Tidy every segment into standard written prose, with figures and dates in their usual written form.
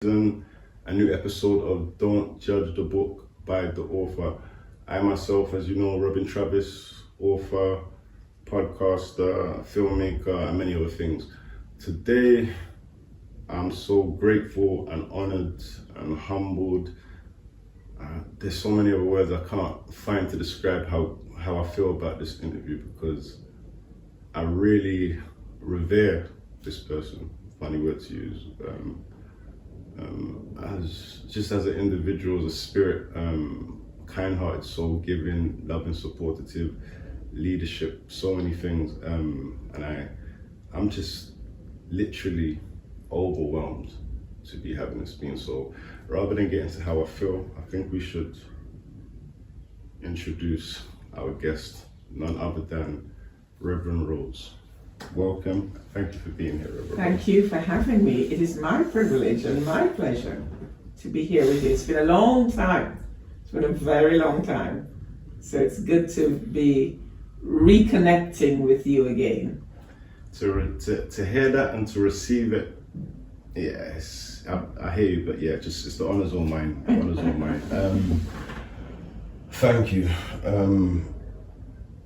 A new episode of Don't Judge the Book by the Author. I myself, as you know, Robin Travis, author, podcaster, filmmaker, and many other things. Today, I'm so grateful and honored and humbled. There's so many other words I can't find to describe how I feel about this interview, because I really revere this person. Funny word to use. As an individual, as a spirit, kind-hearted, soul giving, loving, supportive, leadership, so many things, and I'm just literally overwhelmed to be having this being. So rather than get into how I feel, I think we should introduce our guest, none other than Reverend Rose. Welcome. Thank you for being here, Reverend Rose. Thank you for having me. It is my privilege and my pleasure to be here with you. It's been a long time. It's been a very long time. So it's good to be reconnecting with you again. To hear that and to receive it, yes, I hear you, but yeah, it's the honor's all mine. The honor's all mine. Thank you.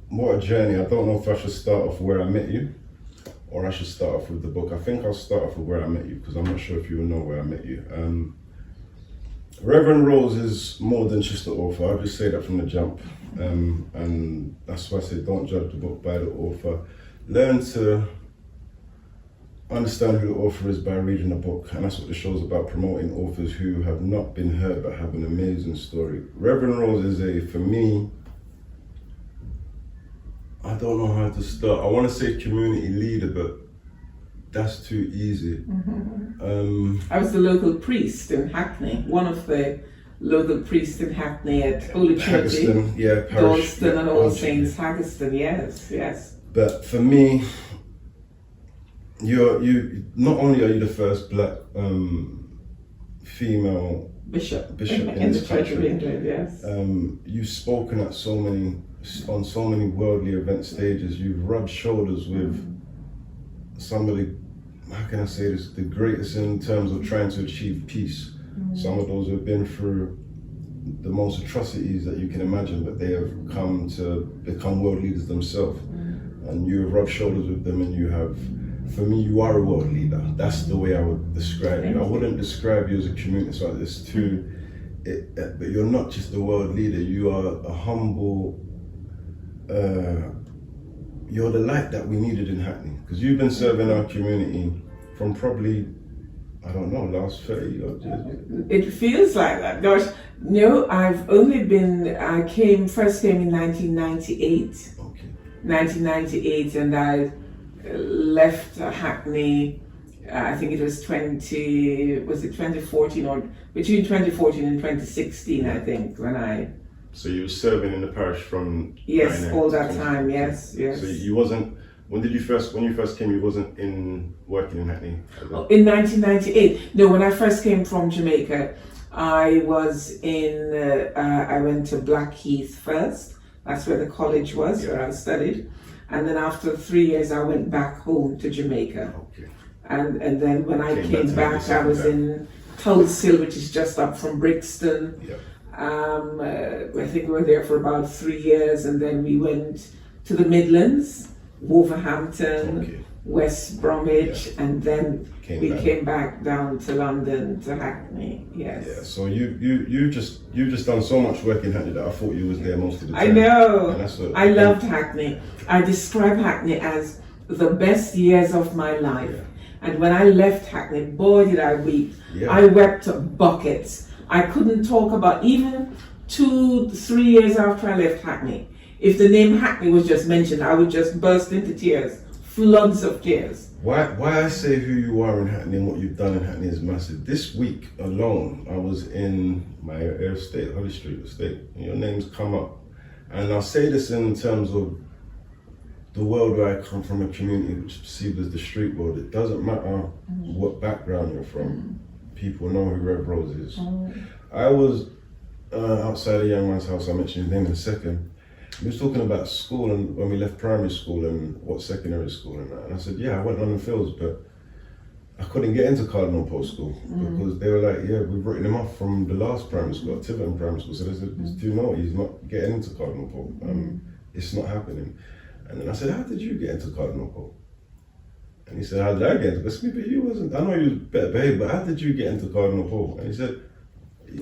What a journey. I don't know if I should start off where I met you or I should start off with the book. I think I'll start off with where I met you, because I'm not sure if you will know where I met you. Reverend Rose is more than just the author. I'll just say that from the jump. And that's why I say don't judge the book by the author. Learn to understand who the author is by reading the book. And that's what the show's about, promoting authors who have not been heard but have an amazing story. Reverend Rose is for me, I don't know how to start. I want to say community leader, but that's too easy. I was the local priest in Hackney, one of the local priests in Hackney at Holy Trinity, Haggerston, yeah, parish, Dalston, yeah, and All Saints, Haggerston. Yes. But for me, you not only are you the first black female bishop in the this Church of country. England. Yes. You've spoken at on so many worldly event stages. You've rubbed shoulders with some of the, how can I say this, the greatest in terms of trying to achieve peace. Some of those who have been through the most atrocities that you can imagine, but they have come to become world leaders themselves. And you have rubbed shoulders with them, and you have, for me, you are a world leader. That's the way I would describe you. I wouldn't describe you as a community scientist too, but you're not just a world leader. You are a humble, you're the light that we needed in Hackney, because you've been serving our community from probably, I don't know, last 30 odd years. It feels like that. Gosh, no, I've only been, I first came in 1998. Okay. 1998, and I left Hackney, I think it was 2014, or between 2014 and 2016, I think, when I... So you were serving in the parish from... Yes, all that time, yes. So you wasn't, when you first came, you wasn't working in Hackney? In 1998, no, when I first came from Jamaica, I was I went to Blackheath first. That's where the college was, where I studied. And then after 3 years, I went back home to Jamaica. Okay. And then when I came back, I was in Tulse, which is just up from Brixton. Yep. I think we were there for about 3 years, and then we went to the Midlands, Wolverhampton, West Bromwich, and then came back down to London, to Hackney. Yes. Yeah. So you just done so much work in Hackney that I thought you was there most of the time. I know. I loved Hackney. I describe Hackney as the best years of my life. Yeah. And when I left Hackney, boy, did I weep. Yeah. I wept buckets. I couldn't talk about, even 2-3 years after I left Hackney, if the name Hackney was just mentioned, I would just burst into tears, floods of tears. Why I say who you are in Hackney and what you've done in Hackney is massive. This week alone, I was in my estate, Holly Street estate, and your name's come up. And I'll say this in terms of the world where I come from, a community which is perceived as the street world. It doesn't matter what background you're from. People know who Rev Rose is. I was outside a young man's house. I mentioned his name in a second. We was talking about school, and when we left primary school and what secondary school and that. And I said, yeah, I went London Fields, but I couldn't get into Cardinal Post School because they were like, yeah, we've written him off from the last primary school, Tiverton Primary School. So they said, do you know he's not getting into Cardinal Post? It's not happening. And then I said, how did you get into Cardinal Post? And he said, how did I get into it? I said, but you wasn't, I know you was better behaved, but how did you get into Cardinal Post? And he said,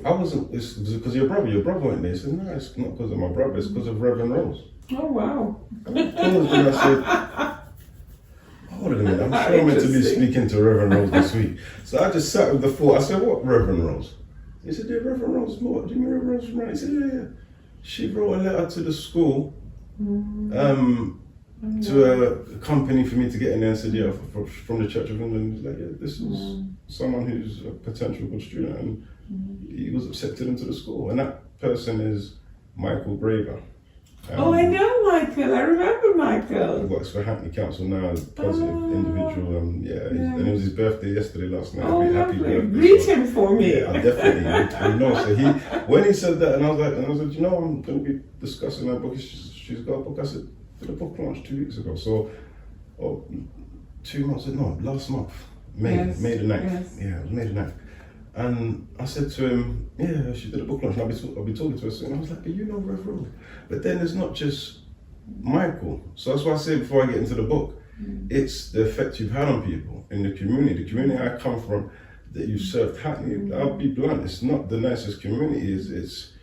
I wasn't, it's because your brother went there. He said, no, it's not because of my brother, it's because of Reverend Rose. Oh, wow. And I said, hold on a minute, I'm sure I'm meant to be speaking to Reverend Rose this week. So I just sat with the thought. I said, what Reverend Rose? He said, yeah, Reverend Rose. What? Do you mean Reverend Rose from right? He said, yeah. She wrote a letter to the school to a company for me to get in there and said, yeah, from the Church of England. He's like, yeah, this is someone who's a potential good student. And he was accepted into the school. And that person is Michael Graver. Oh, I know Michael. I remember Michael. He works for Hackney Council now as a positive individual. And it was his birthday yesterday, last night. Oh, happy lovely. birthday. Greet him for me. Yeah, definitely. You know, so when he said that, and I was like, you know, I'm going to be discussing that book. She's got a book. I said, did the book launch 2 weeks ago? So, 2 months? No, last month, May the 9th. Yes. Yeah, it was May the 9th. And I said to him, yeah, she did a book launch, and I'll be talking to her soon. I was like, but you know Rev Rose. But then it's not just Michael. So that's why I say before I get into the book, it's the effect you've had on people in the community. The community I come from, that you served Hackney, I'll be blunt, it's not the nicest community. It's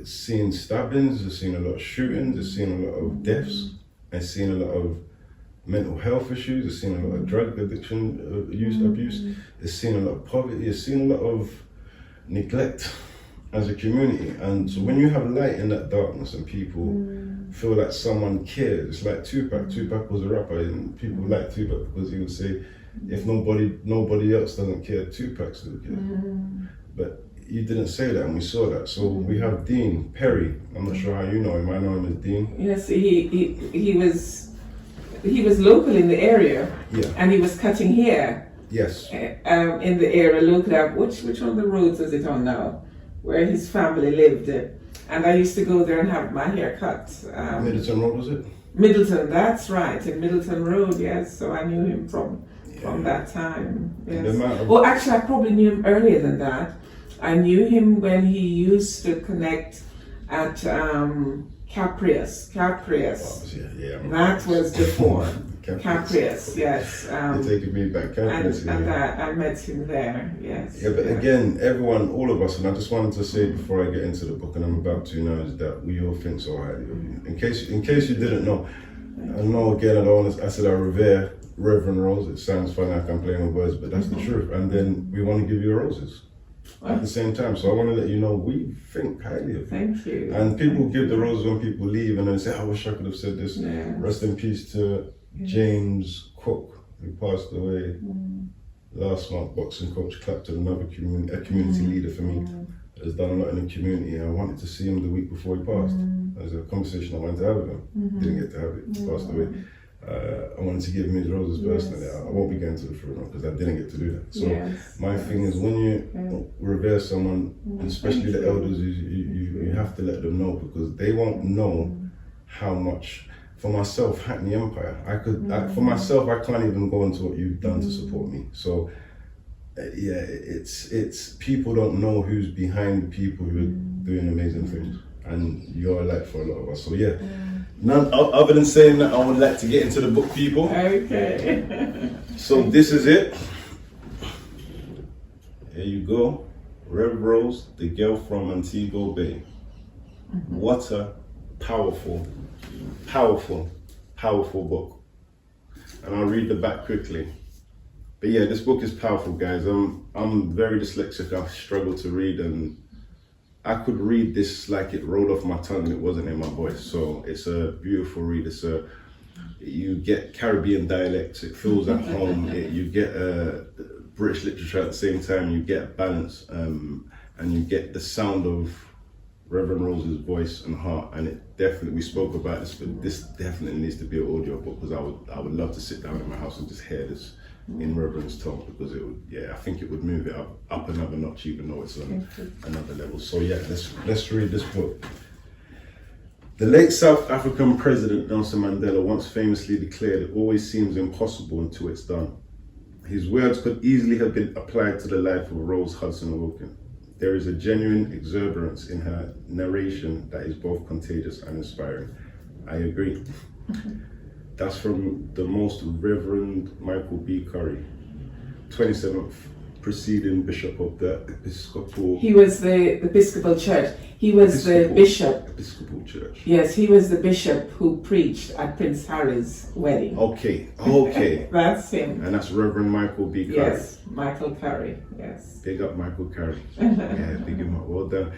seen stabbings, it's seen a lot of shootings, it's seen a lot of deaths, it's seen a lot of mental health issues, it's seen a lot of drug addiction, abuse, it's seen a lot of poverty, it's seen a lot of neglect as a community. And so when you have light in that darkness and people feel like someone cares, it's like Tupac was a rapper and people like Tupac because he would say, if nobody else doesn't care, Tupac still cares. But you didn't say that and we saw that. So we have Dean Perry, I'm not sure how you know him, I know him as Dean. Yes, he was local in the area, and he was cutting hair. Yes. In the area local. Which one of the roads is it on now? Where his family lived. And I used to go there and have my hair cut. Middleton Road, was it? Middleton, that's right, in Middleton Road, yes. So I knew him from that time. Yes. Well, actually, I probably knew him earlier than that. I knew him when he used to connect at Caprius. That was before. Caprius, yes. You're taking me back, Caprius. And I met him there, yes. Yeah, but again, everyone, all of us, and I just wanted to say before I get into the book, and I'm about to now, is that we all think so highly of you. In case you didn't know, I know again, I said I revere Reverend Rose. It sounds funny, like I'm playing with words, but that's the truth. And then we want to give you roses at the same time. So I want to let you know we think highly of you. Thank you. And people give the roses when people leave and then say, I wish I could have said this. Yes. Rest in peace to James Cook, who passed away last month. Boxing coach, Clapton, another community leader for me. Has done a lot in the community. I wanted to see him the week before he passed. There was a conversation I wanted to have with him. Didn't get to have it. He passed away. I wanted to give him his roses personally. I won't be going to the funeral because I didn't get to do that. So my thing is, when you revere someone, especially the elders, you have to let them know, because they won't know how much. For myself, Hackney Empire, for myself, I can't even go into what you've done to support me. So it's people don't know who's behind people who are doing amazing things, and you're a light for a lot of us. So none other than saying that, I would like to get into the book, people. Okay. So this is it. Here you go. Rev Rose, the girl from Montego Bay. What a powerful book. And I'll read the back quickly. But yeah, this book is powerful, guys. I'm very dyslexic. I struggle to read, and I could read this like it rolled off my tongue and it wasn't in my voice. So it's a beautiful read. You get Caribbean dialects. It feels at home. You get British literature at the same time. You get balance, and you get the sound of Reverend Rose's voice and heart. And it definitely, we spoke about this, but this definitely needs to be an audio book, because I would love to sit down in my house and just hear this in Reverend's tone, because it would, I think it would move it up another notch, even though it's on another level. So let's read this book. The late South African President Nelson Mandela once famously declared, "It always seems impossible until it's done." His words could easily have been applied to the life of Rose Hudson Wilkin. There is a genuine exuberance in her narration that is both contagious and inspiring. I agree. That's from the Most Reverend Michael B. Curry, 27th preceding Bishop of the Episcopal. He was the Episcopal Church. He was the bishop. Episcopal Church. Yes, he was the bishop who preached at Prince Harry's wedding. Okay. That's him. And that's Reverend Michael B. Curry. Yes, Michael Curry. Yes. Big up Michael Curry. Yeah, big him up. Well done.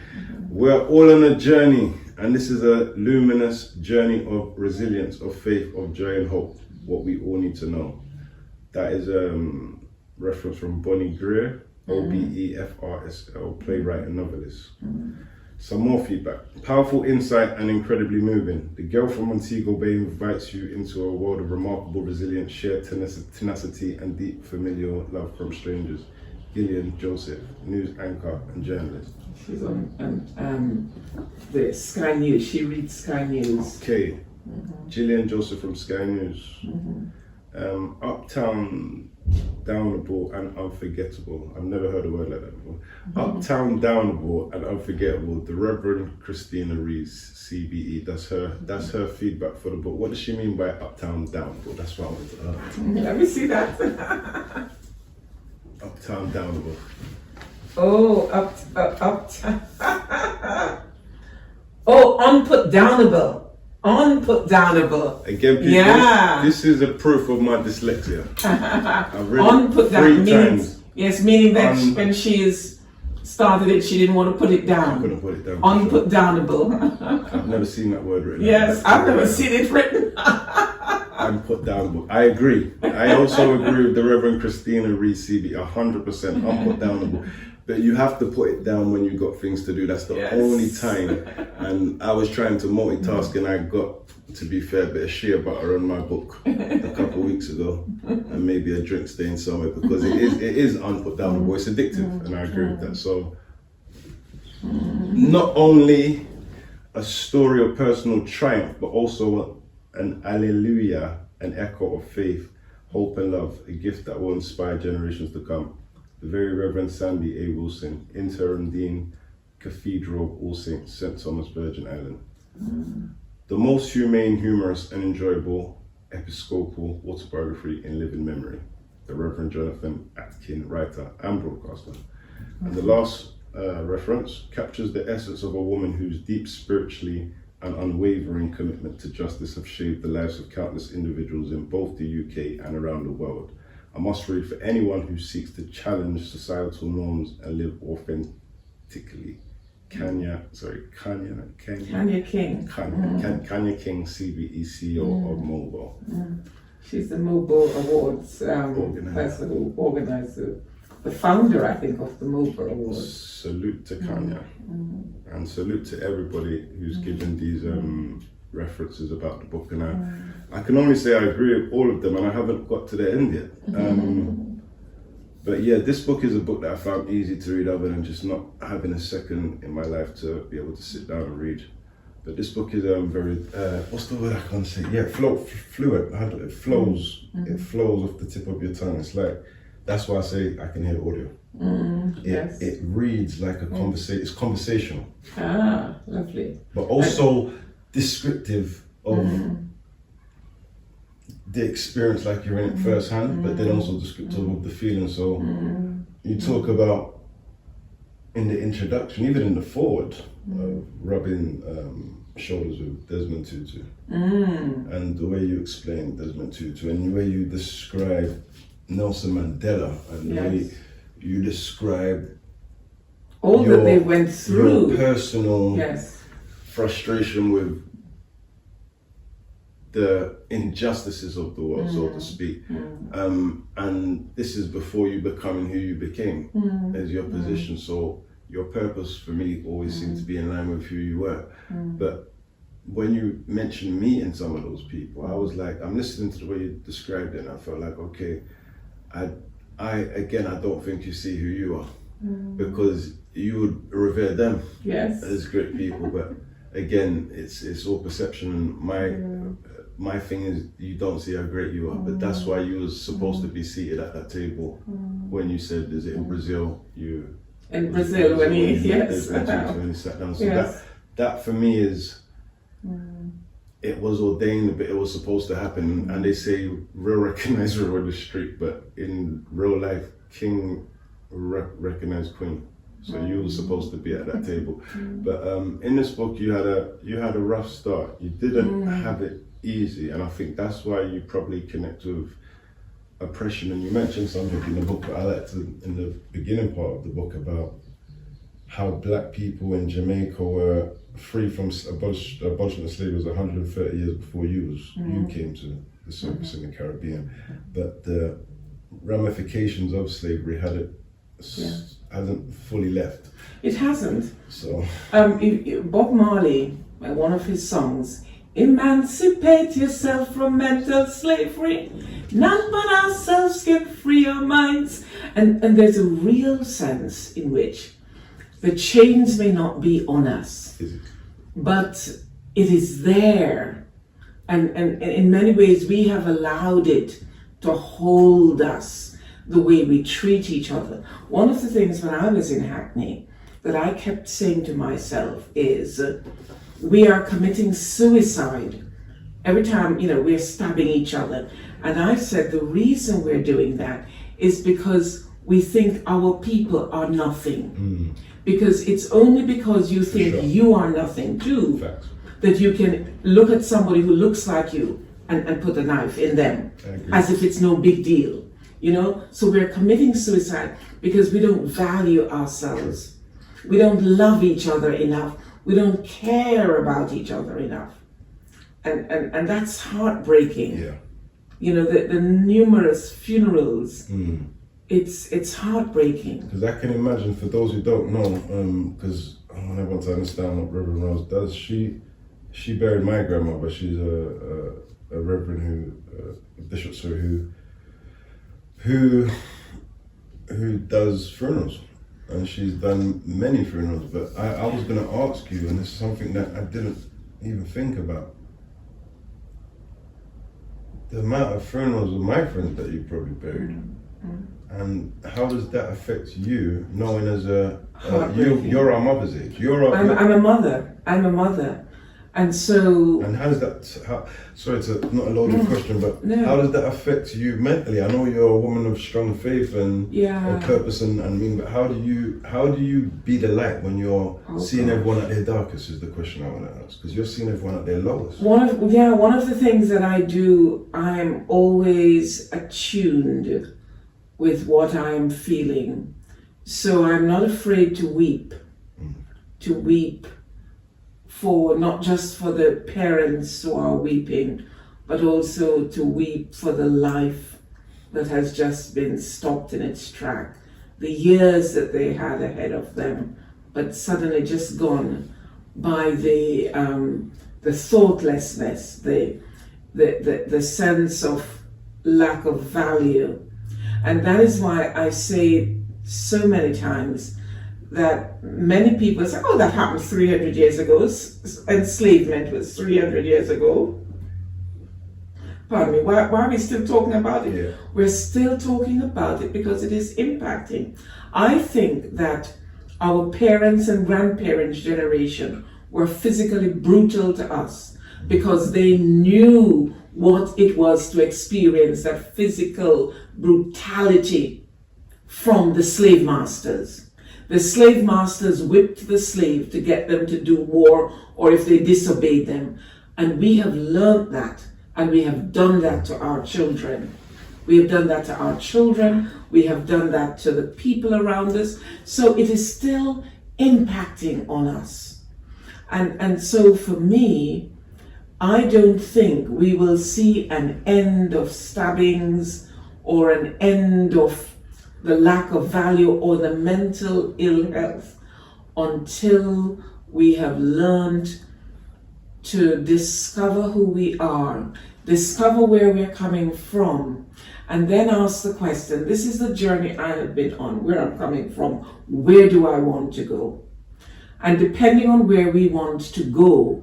We're all on a journey, and this is a luminous journey of resilience, of faith, of joy and hope. What we all need to know. That is reference from Bonnie Greer, Obefrsl, playwright and novelist. Some more feedback. Powerful insight and incredibly moving. The girl from Montego Bay invites you into a world of remarkable resilience, shared tenacity and deep familial love from strangers. Gillian Joseph, news anchor and journalist. She's on the Sky News. She reads Sky News. Okay. Gillian Joseph from Sky News. Uptown Downable and Unforgettable. I've never heard a word like that before. Uptown Downable and Unforgettable. The Reverend Christina Reese, CBE. That's her feedback for the book. What does she mean by Uptown Downable? That's what I want to ask. Let me see that. Uptown Downable. Oh, uptown. Oh, unputdownable. Unputdownable. Again, people, yeah. This is a proof of my dyslexia. I've read Unputdownable. it 3 times. Yes, meaning that when she started it, she didn't want to put it down. I couldn't put it down. Unputdownable. I've never seen that word written. Yes, I've never seen it written. Unputdownable. I agree. I also agree with the Reverend Christina Reese, CB, 100% unputdownable. But you have to put it down when you've got things to do. That's the only time. And I was trying to multitask and I got, to be fair, a bit of shea butter on my book a couple of weeks ago. And maybe a drink staying somewhere because it is unputdownable. It's addictive and I agree with that. So not only a story of personal triumph, but also an alleluia, an echo of faith, hope and love, a gift that will inspire generations to come. The Very Reverend Sandy A. Wilson, Interim Dean, Cathedral of All Saints, St. Thomas, Virgin Island. The most humane, humorous and enjoyable episcopal autobiography in living memory. The Reverend Jonathan Atkin, writer and broadcaster. And the last reference captures the essence of a woman whose deep spiritually and unwavering commitment to justice have shaped the lives of countless individuals in both the UK and around the world. A must read for anyone who seeks to challenge societal norms and live authentically. Kanya King, CBE CEO of Mobile. She's the Mobile Awards person who organized the founder, I think, of the Mobile Awards. Salute to Kanya. And salute to everybody who's given these references about the book, and I can only say I agree with all of them, and I haven't got to the end yet. But yeah, this book is a book that I found easy to read other than just not having a second in my life to be able to sit down and read. But this book is very, what's the word I can't say? Yeah, fluid. It flows. It flows off the tip of your tongue. It's like, that's why I say I can hear audio. It reads like a conversation. It's conversational. Ah, lovely. But also descriptive of the experience, like you're in it firsthand, but then also descriptive of the feeling. So you talk about in the introduction, even in the forward, rubbing shoulders with Desmond Tutu, and the way you explain Desmond Tutu, and the way you describe Nelson Mandela, and the way you describe all that they went through, your personal frustration with the injustices of the world, so to speak. And this is before you becoming who you became as your position. So your purpose for me always seemed to be in line with who you were. But when you mentioned meeting some of those people, I was like, I'm listening to the way you described it, and I felt like, okay, I don't think you see who you are, because you would revere them as great people, but again, it's all perception. And my thing is, you don't see how great you are, but that's why you was supposed to be seated at that table when you said, is it in Brazil? In Brazil, when he when he sat down. So that for me is, it was ordained, but it was supposed to happen. And they say real recognize real on the street, but in real life, king recognize queen. So you were supposed to be at that table. But in this book, you had a rough start. You didn't have it easy, and I think that's why you probably connect with oppression. And you mentioned something in the book, but I liked in the beginning part of the book about how black people in Jamaica were free from abolition of slavery was 130 years before you came to the service in the Caribbean. But the ramifications of slavery hasn't fully left. It hasn't. So Bob Marley, one of his songs, emancipate yourself from mental slavery. None but ourselves can free our minds. And there's a real sense in which the chains may not be on us, but it is there. And in many ways, we have allowed it to hold us the way we treat each other. One of the things when I was in Hackney that I kept saying to myself is, we are committing suicide every time, we're stabbing each other. And I said the reason we're doing that is because we think our people are nothing. Because it's only because you think you are nothing too that you can look at somebody who looks like you and put a knife in them as if it's no big deal. So we're committing suicide because we don't value ourselves. We don't love each other enough. We don't care about each other enough. And that's heartbreaking. The numerous funerals, it's heartbreaking. Because I can imagine, for those who don't know, because I want everyone to understand what Reverend Rose does, she buried my grandmother. She's a reverend a bishop, who does funerals. And she's done many funerals, but I was going to ask you, and it's something that I didn't even think about. The amount of funerals of my friends that you probably buried, and how does that affect you, knowing as you're our mother's age? I'm a mother. And so... And how does that, sorry, it's not a loaded question, but how does that affect you mentally? I know you're a woman of strong faith and of purpose and meaning, but how do you be the light when you're seeing everyone at their darkest, is the question I want to ask, because you're seeing everyone at their lowest. One of the things that I do, I'm always attuned with what I'm feeling. So I'm not afraid to weep, for not just for the parents who are weeping, but also to weep for the life that has just been stopped in its track, the years that they had ahead of them, but suddenly just gone by the thoughtlessness, the sense of lack of value. And that is why I say so many times that many people say, oh, that happened 300 years ago. Enslavement was 300 years ago. Pardon me, why are we still talking about it? Yeah. We're still talking about it because it is impacting. I think that our parents and grandparents' generation were physically brutal to us because they knew what it was to experience that physical brutality from the slave masters. The slave masters whipped the slave to get them to do war or if they disobeyed them. And we have learned that, and we have done that to our children. We have done that to our children. We have done that to the people around us. So it is still impacting on us. And so for me, I don't think we will see an end of stabbings or an end of the lack of value or the mental ill health until we have learned to discover who we are, discover where we're coming from, and then ask the question, this is the journey I have been on, where I'm coming from, where do I want to go? And depending on where we want to go,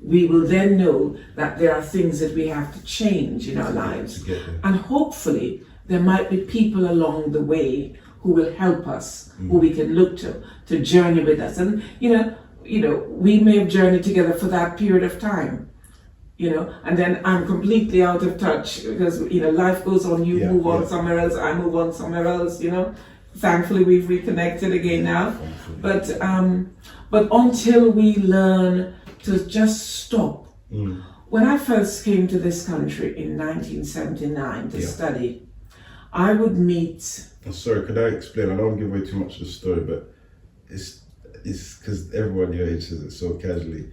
we will then know that there are things that we have to change in our lives. And hopefully there might be people along the way who will help us, who we can look to journey with us. And you know, we may have journeyed together for that period of time, and then I'm completely out of touch because life goes on. You move on somewhere else, I move on somewhere else. Thankfully we've reconnected again now. But until we learn to just stop. When I first came to this country in 1979 to study, I would meet. Sorry, could I explain? I don't want to give away too much of the story, but it's because everyone your age says it so casually.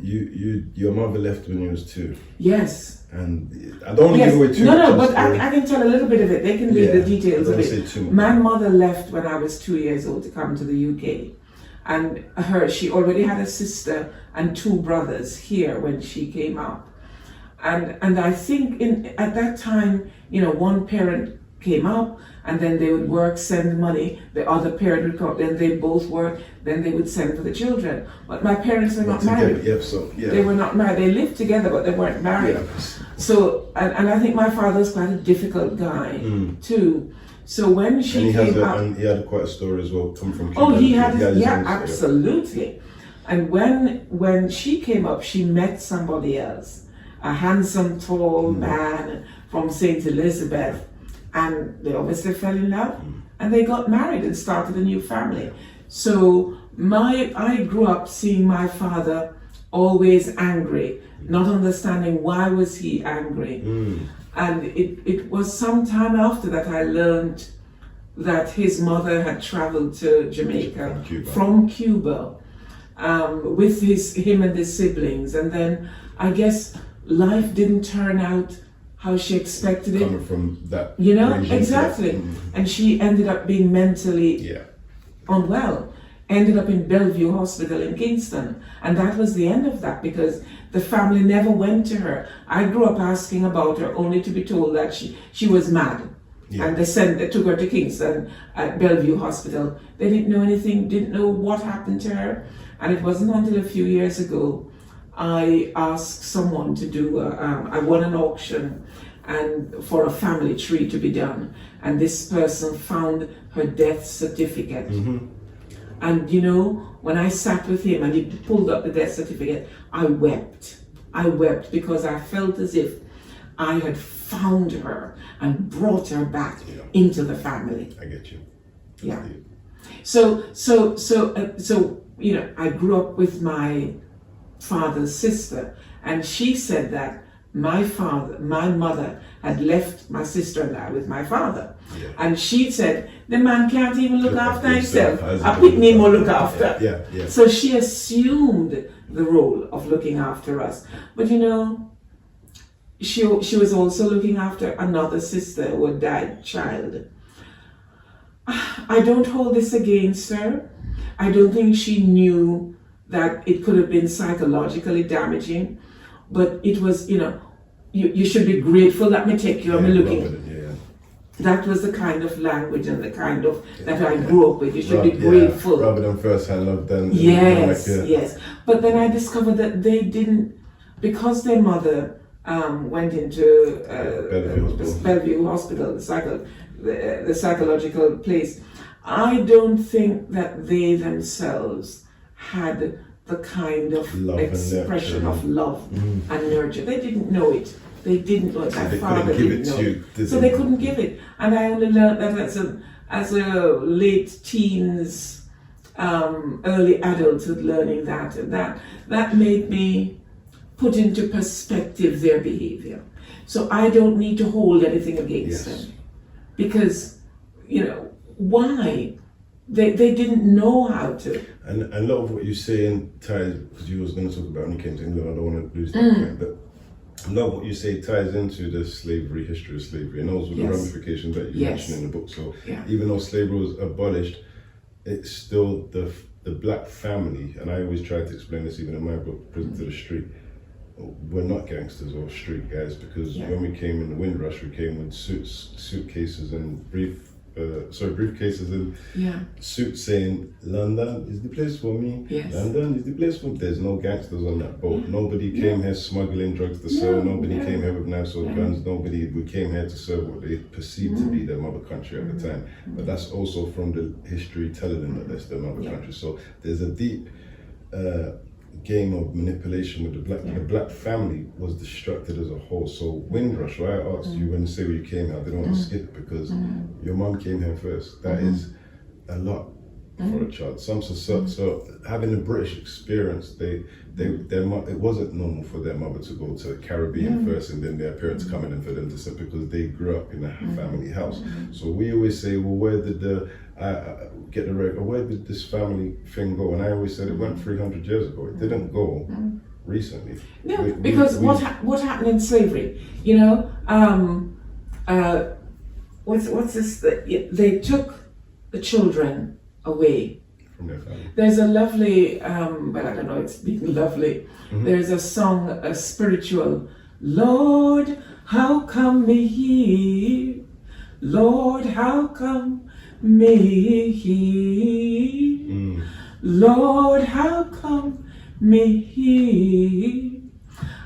Your mother left when you was 2. Yes. And I don't want to give away too much. No, but I can tell a little bit of it. They can read the details of it. My mother left when I was 2 years old to come to the UK. And she already had a sister and 2 brothers here when she came up. And I think at that time, one parent came up and then they would work, send money, the other parent would come, then they both work, then they would send for the children. But my parents were not married. They were not married. They lived together, but they weren't married. So, and I think my father was quite a difficult guy too. So when she came up, and he had quite a story as well, come from Cuba. Oh, he had absolutely. And when she came up, she met somebody else, a handsome, tall man from St. Elizabeth, and they obviously fell in love, and they got married and started a new family. So I grew up seeing my father always angry, not understanding why was he angry. And it was some time after that I learned that his mother had traveled to Jamaica from Cuba with him and his siblings, and then I guess life didn't turn out how she expected it. Coming from that, exactly. And she ended up being mentally unwell. Ended up in Bellevue Hospital in Kingston, and that was the end of that because the family never went to her. I grew up asking about her only to be told that she was mad, and they took her to Kingston at Bellevue Hospital. They didn't know anything, didn't know what happened to her, and it wasn't until a few years ago I asked someone to do. I won an auction and for a family tree to be done, and this person found her death certificate. And when I sat with him and he pulled up the death certificate, I wept. I wept because I felt as if I had found her and brought her back into the family. I get you. Yeah. So I grew up with my father's sister, and she said that my mother had left my sister and I with my father. And she said, the man can't even look after himself. I pick me more look after. So she assumed the role of looking after us. But she was also looking after another sister who had died child. I don't hold this against her. I don't think she knew that it could have been psychologically damaging, but it was, you should be grateful that me take you and me looking. That was the kind of language and the kind of that I grew up with. You should be grateful. Rather than first-hand love, then yes. But then I discovered that they didn't, because their mother went into Bellevue Hospital, the psychological place. I don't think that they themselves had the kind of expression of love and nurture. They didn't know it. They didn't know it. My father didn't know it. So they couldn't give it. And I only learned that as a late teens, early adulthood, learning that. And that made me put into perspective their behavior. So I don't need to hold anything against them. Because, why? They didn't know how to. And a lot of what you say in ties, because you was going to talk about when you came to England, I don't want to lose that point, but a lot of what you say ties into the history of slavery, and those were the ramifications that you mentioned in the book. So even though slavery was abolished, it's still the black family, and I always try to explain this even in my book, Prison to the Street, we're not gangsters or street guys, because when we came in the Windrush, we came with suitcases and briefcases and suits saying London is the place for me. Yes. London is the place for me. There's no gangsters on that boat. Nobody came here smuggling drugs to sell. Nobody came here with knives or guns. We came here to serve what they perceived to be their mother country at the time. But that's also from the history telling them that that's their mother country. So there's a deep game of manipulation with the black. The black family was destructed as a whole. So Windrush, why I asked you when you say where you came here, I didn't want to skip because your mom came here first. That is a lot for a child. So having a British experience, it wasn't normal for their mother to go to the Caribbean first and then their parents coming in for them to say because they grew up in a family house. So we always say, well, where did where did this family thing go? And I always said it went 300 years ago. It didn't go recently. No, because what happened in slavery? You know, what's this? They took the children away from their family. There's a lovely, but I don't know, it's being lovely. There's a song, a spiritual, Lord, how come me here? Lord, how come me here? Lord, how come me here?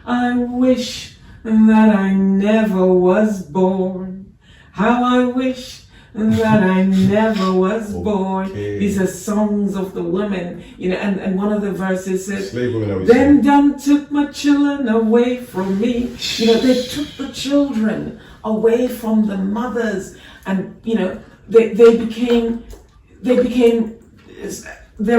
I wish that I never was born. How I wish that I never was born. These are songs of the women, you know, and one of the verses says, them done took my children away from me. You know, they took the children away from the mothers, and you know, they became their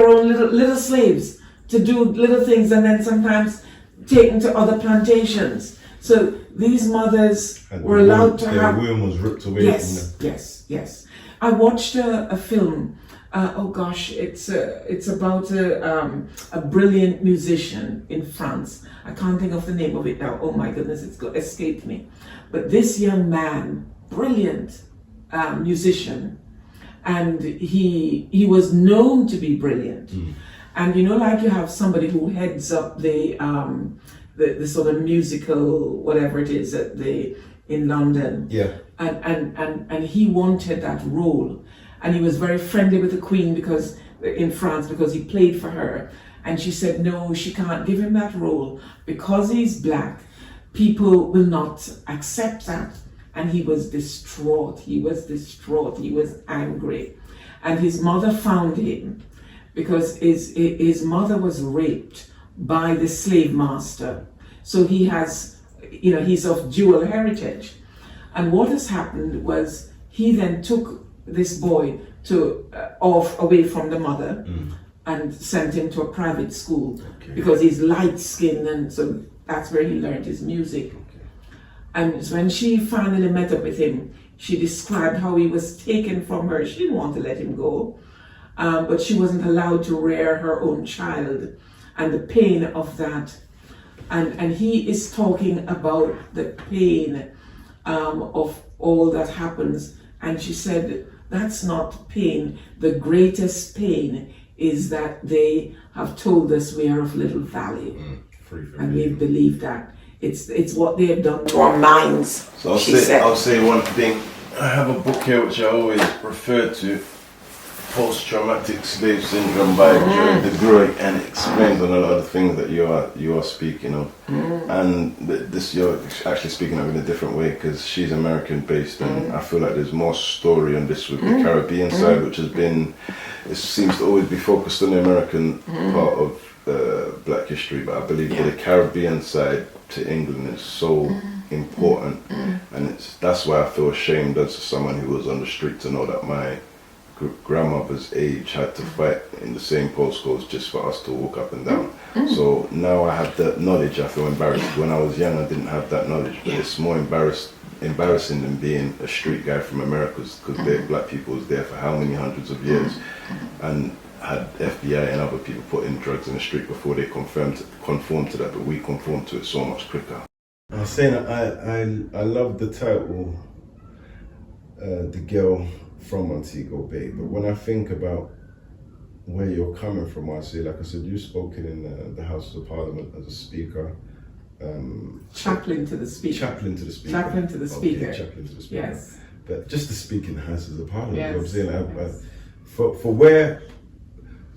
own little slaves to do little things, and then sometimes taken to other plantations. So these mothers were allowed to have. Their womb was ripped away from them. Yes. I watched a film. It's about a brilliant musician in France. I can't think of the name of it now. Oh my goodness, it's escaped me. But this young man, brilliant musician, and he was known to be brilliant. And you know, like you have somebody who heads up the sort of musical whatever it is in London. Yeah. And he wanted that role, and he was very friendly with the Queen in France because he played for her, and she said no, she can't give him that role because he's black. People will not accept that, and he was distraught. He was angry, and his mother found him because his mother was raped by the slave master. So he has, you know, he's of dual heritage. And what has happened was he then took this boy away from the mother and sent him to a private school because he's light skinned, and so that's where he learned his music. And when she finally met up with him, she described how he was taken from her. She didn't want to let him go, but she wasn't allowed to rear her own child, and the pain of that. And he is talking about the pain of all that happens. And she said, that's not pain. The greatest pain is that they have told us we are of little value. And we believe that. It's what they have done to our minds. So I'll say one thing. I have a book here which I always refer to, Post-Traumatic Slave Syndrome by Jerry DeGroy, and it explains on a lot of the things that you are speaking of. And this you're actually speaking of in a different way because she's American based, and I feel like there's more story on this with the Caribbean side, which it seems to always be focused on the American part of black history, but I believe the Caribbean side to England is so important, and that's why I feel ashamed as someone who was on the street to know that my grandmother's age had to fight in the same postcodes just for us to walk up and down. So now I have that knowledge. I feel embarrassed. When I was young, I didn't have that knowledge, but it's more embarrassing than being a street guy from America, because black people was there for how many hundreds of years and had FBI and other people putting drugs in the street before they conformed to that, but we conform to it so much quicker. I was saying I love the title, The Girl from Montego Bay, but when I think about where you're coming from, I say, like I said, you've spoken in the House of Parliament as a speaker. Chaplain to the Speaker. Chaplain to the Speaker. Chaplain to the Speaker. Okay, Chaplain to the Speaker. Yes. But just to speak in the House of the Parliament, Yes. you know what I'm saying? For where,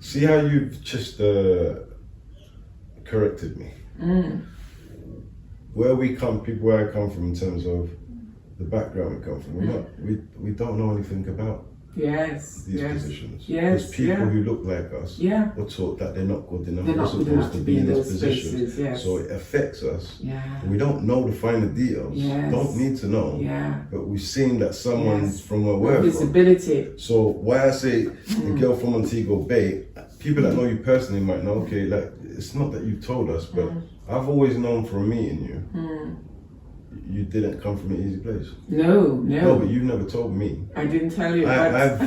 see how you've just corrected me. Where we come, people where I come from in terms of the background we come from, we don't know anything about these positions. There's people who look like us were taught that they're not good enough. They're not good enough to be in those positions. spaces. Yes. So it affects us. Yeah. We don't know the finer details. Yes. Don't need to know. Yeah. But we've seen that someone from where we're from. Visibility. So why I say the girl from Montego Bay, people that know you personally might know, okay, like it's not that you've told us, but I've always known from meeting you, you didn't come from an easy place. No, but you've never told me. I didn't tell you. I've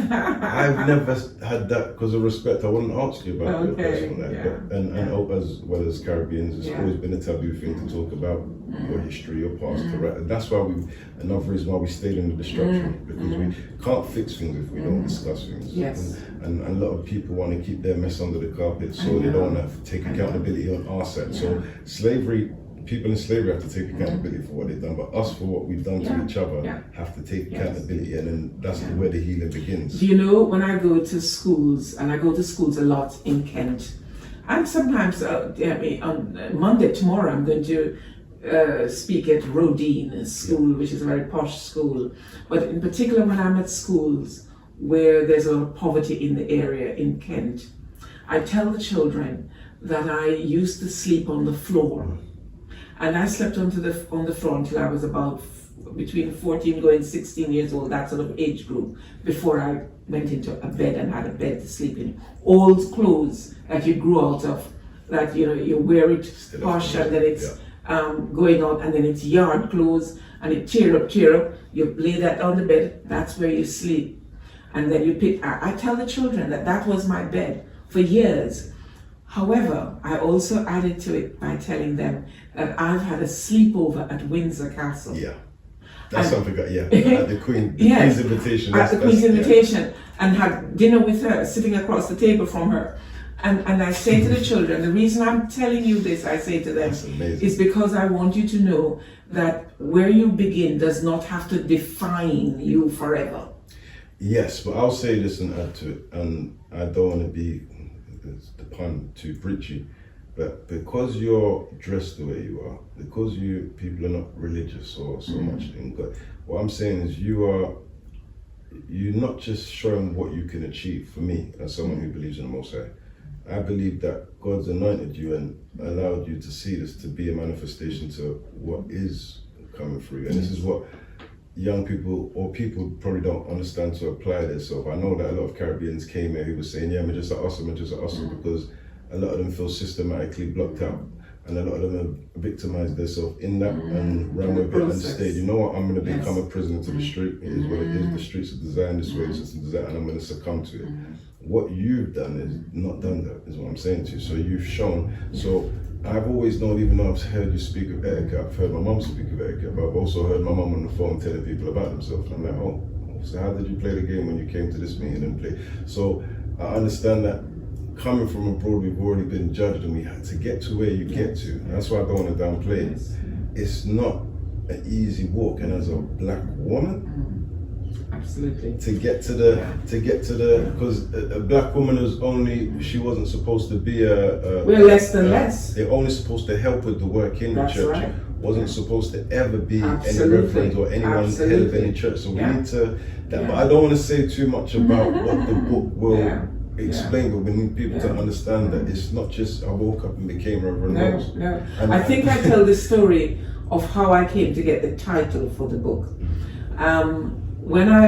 never had that because of respect. I wouldn't ask you about your personal life, and as well as Caribbeans, it's always been a taboo thing to talk about your history, your past. Correct. That's why another reason why we stayed in the destruction, because we can't fix things if we don't discuss things. Yes. And a lot of people want to keep their mess under the carpet, so they don't want to take accountability on our side. So slavery. People in slavery have to take accountability for what they've done, but us for what we've done to each other have to take accountability, and then that's where the healing begins. Do you know, when I go to schools, and I go to schools a lot in Kent, and sometimes on Monday, tomorrow, I'm going to speak at Rodine School, which is a very posh school, but in particular when I'm at schools where there's a lot of poverty in the area in Kent, I tell the children that I used to sleep on the floor. And I slept on the floor until I was about between 14 going 16 years old, that sort of age group, before I went into a bed and had a bed to sleep in. Old clothes that you grew out of, that you wear it posh, and then it's going out, and then it's yard clothes, and it tear up, you lay that on the bed, that's where you sleep. And then you pick, I tell the children that was my bed for years. However, I also added to it by telling them that I've had a sleepover at Windsor Castle. Yeah, that's something that, at the Queen's invitation. At the Queen's invitation, and had dinner with her, sitting across the table from her. And I say to the children, the reason I'm telling you this, I say to them, is because I want you to know that where you begin does not have to define you forever. Yes, but I'll say this and add to it, and I don't want to be, the pun, too preachy, but because you're dressed the way you are, because people are not religious or so much in God, what I'm saying is you're not just showing what you can achieve. For me, as someone who believes in the Most High, I believe that God's anointed you and allowed you to see this to be a manifestation to what is coming through you. And this is what young people or people probably don't understand to apply this. So I know that a lot of Caribbeans came here who were saying, yeah, I'm just an awesome, because a lot of them feel systematically blocked out, and a lot of them have victimized themselves in that and ran with it and stayed. You know what? I'm going to become a prisoner to the street. It is what it is. The streets are designed this way, the system designed, and I'm going to succumb to it. What you've done is not done that, is what I'm saying to you. So you've shown. So I've always known, even though I've heard you speak of etiquette, I've heard my mum speak of etiquette, but I've also heard my mum on the phone telling people about themselves. And I'm like, oh, so how did you play the game when you came to this meeting and play? So I understand that coming from abroad, we've already been judged, and we had to get to where you get to. That's why I don't want to downplay it. It's not an easy walk, and as a black woman, absolutely, to get to the because a black woman she wasn't supposed to be we're less than less. They're only supposed to help with the work in the church. Right. Wasn't supposed to ever be any reverend or anyone head of any church. So we need to but I don't want to say too much about what the book will explain, but we need people to understand that it's not just I woke up and became Reverend Rose. No. I think I tell the story of how I came to get the title for the book. When I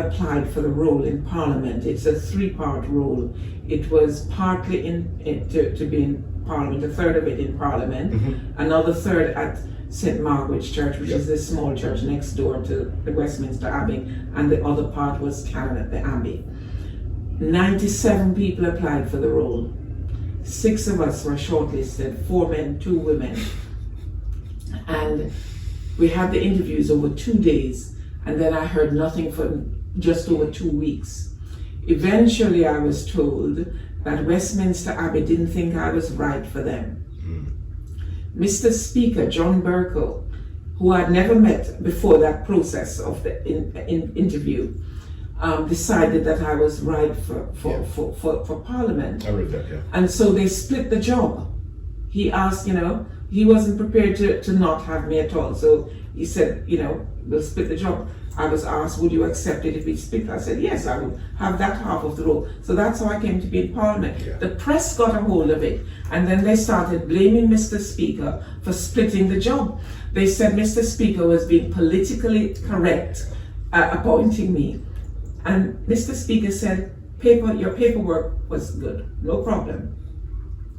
applied for the role in Parliament, it's a 3-part role. It was partly to be in Parliament, a third of it in Parliament, another third at St. Margaret's Church, which is this small church next door to the Westminster Abbey, and the other part was canon at the Abbey. 97 people applied for the role. 6 of us were shortlisted, 4 men, 2 women. And we had the interviews over 2 days, and then I heard nothing for just over 2 weeks. Eventually I was told that Westminster Abbey didn't think I was right for them. Mr. Speaker John Bercow, who I'd never met before that process of the interview, decided that I was right for Parliament. I read that, yeah. And so they split the job. He asked, he wasn't prepared to not have me at all. So he said, we'll split the job. I was asked, would you accept it if we split? I said, yes, I would have that half of the role. So that's how I came to be in Parliament. Yeah. The press got a hold of it, and then they started blaming Mr. Speaker for splitting the job. They said Mr. Speaker was being politically correct appointing me. And Mr. Speaker said, your paperwork was good, no problem.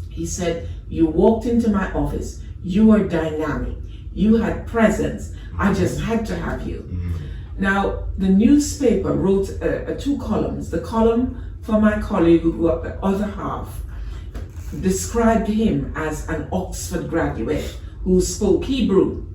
He said, you walked into my office, you were dynamic, you had presence, I just had to have you. Now, the newspaper wrote 2 columns. The column for my colleague who grew up the other half described him as an Oxford graduate who spoke Hebrew.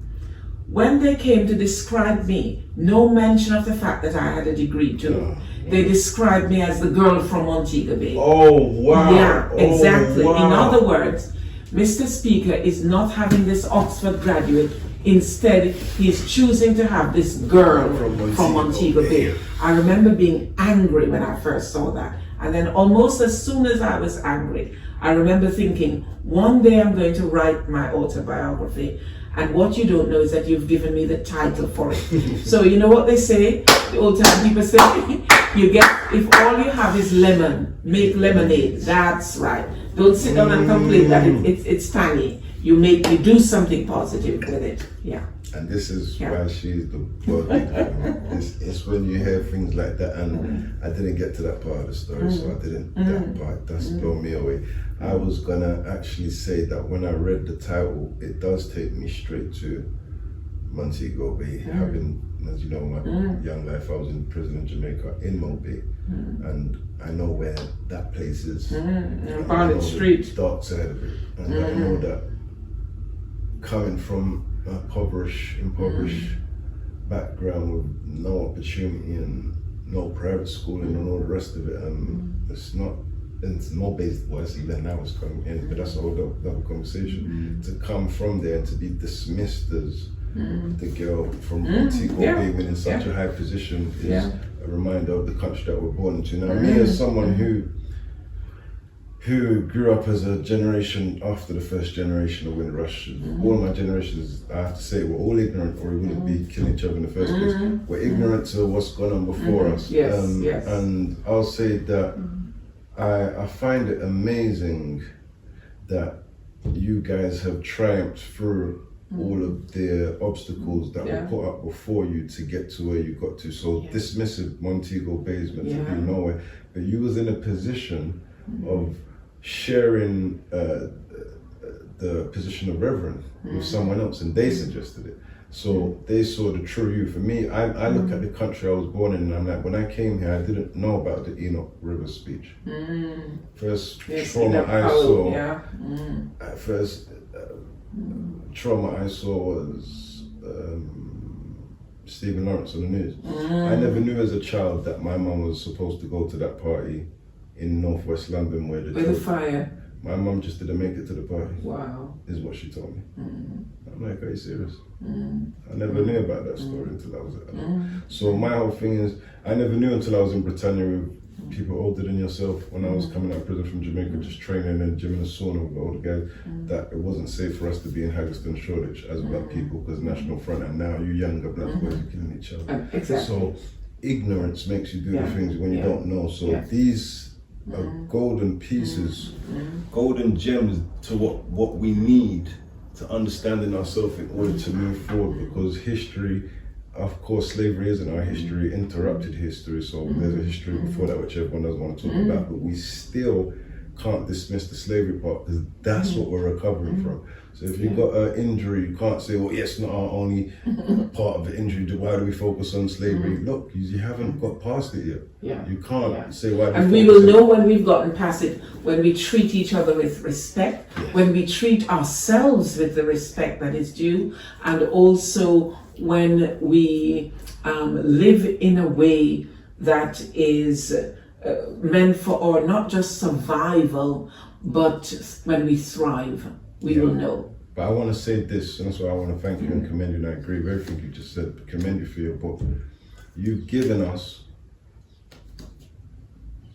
When they came to describe me, no mention of the fact that I had a degree too. They described me as the girl from Montego Bay. Oh, wow. Yeah, exactly. Oh, wow. In other words, Mr. Speaker is not having this Oxford graduate. Instead, he's choosing to have this girl from Montego Bay. I remember being angry when I first saw that. And then almost as soon as I was angry, I remember thinking, one day I'm going to write my autobiography. And what you don't know is that you've given me the title for it. So you know what they say? The old time people say, if all you have is lemon, make lemonade. That's right. Don't sit down and complain that it's tangy. You do something positive with it. Yeah. And this is why she's the world leader. It's when you hear things like that, and I didn't get to that part of the story, so I didn't. That part does blow me away. I was gonna actually say that when I read the title, it does take me straight to Montego Bay. Having, as you know, my young life, I was in prison in Jamaica, in Montego Bay, and I know where that place is. Barnett Street. The dark side of it, and I know that coming from a impoverished background with no opportunity and no private schooling and all the rest of it, it's more based, well, it's even now it's coming in, but that's a whole other conversation. To come from there and to be dismissed as the girl from Montego Bay in such a high position is a reminder of the country that we're born into. Now, me as someone who grew up as a generation after the first generation of Windrush, all my generations, I have to say, we're all ignorant or we wouldn't be killing each other in the first place. We're ignorant to what's gone on before us. Yes. And I'll say that I find it amazing that you guys have triumphed through all of the obstacles that were put up before you to get to where you got to. So dismissive Montego Bay is meant to be nowhere, but you was in a position of sharing the position of Reverend with someone else, and they suggested it. So they saw the true you. For me, I look at the country I was born in, and I'm like, when I came here, I didn't know about the Enoch River speech. First trauma I saw, trauma I saw was Stephen Lawrence on the news. I never knew as a child that my mum was supposed to go to that party in northwest London where the fire. My mum just didn't make it to the party. Wow. Is what she told me. I'm like, are you serious? I never knew about that story until I was at So my whole thing is, I never knew until I was in Britannia with people older than yourself, when I was coming out of prison from Jamaica, just training in the gym and the sauna with all the guys, that it wasn't safe for us to be in Haggerston, Shoreditch as black people because National Front, and now you younger black boys are killing each other. Exactly. So ignorance makes you do the things when you don't know. So these are golden pieces, golden gems to what we need to understanding ourselves in order to move forward, because history, of course, slavery isn't our history, interrupted history, so there's a history before that which everyone doesn't want to talk about, but we still can't dismiss the slavery part because that's what we're recovering from. So if you've got an injury, you can't say, well, yes, not our only part of the injury, why do we focus on slavery? Look, you haven't got past it yet. You can't say why. And we will know when we've gotten past it, when we treat each other with respect, when we treat ourselves with the respect that is due, and also when we live in a way that is meant for not just survival, but when we thrive, we will know. But I want to say this, and that's why I want to thank you and commend you, and I agree with everything you just said, commend you for your book. You've given us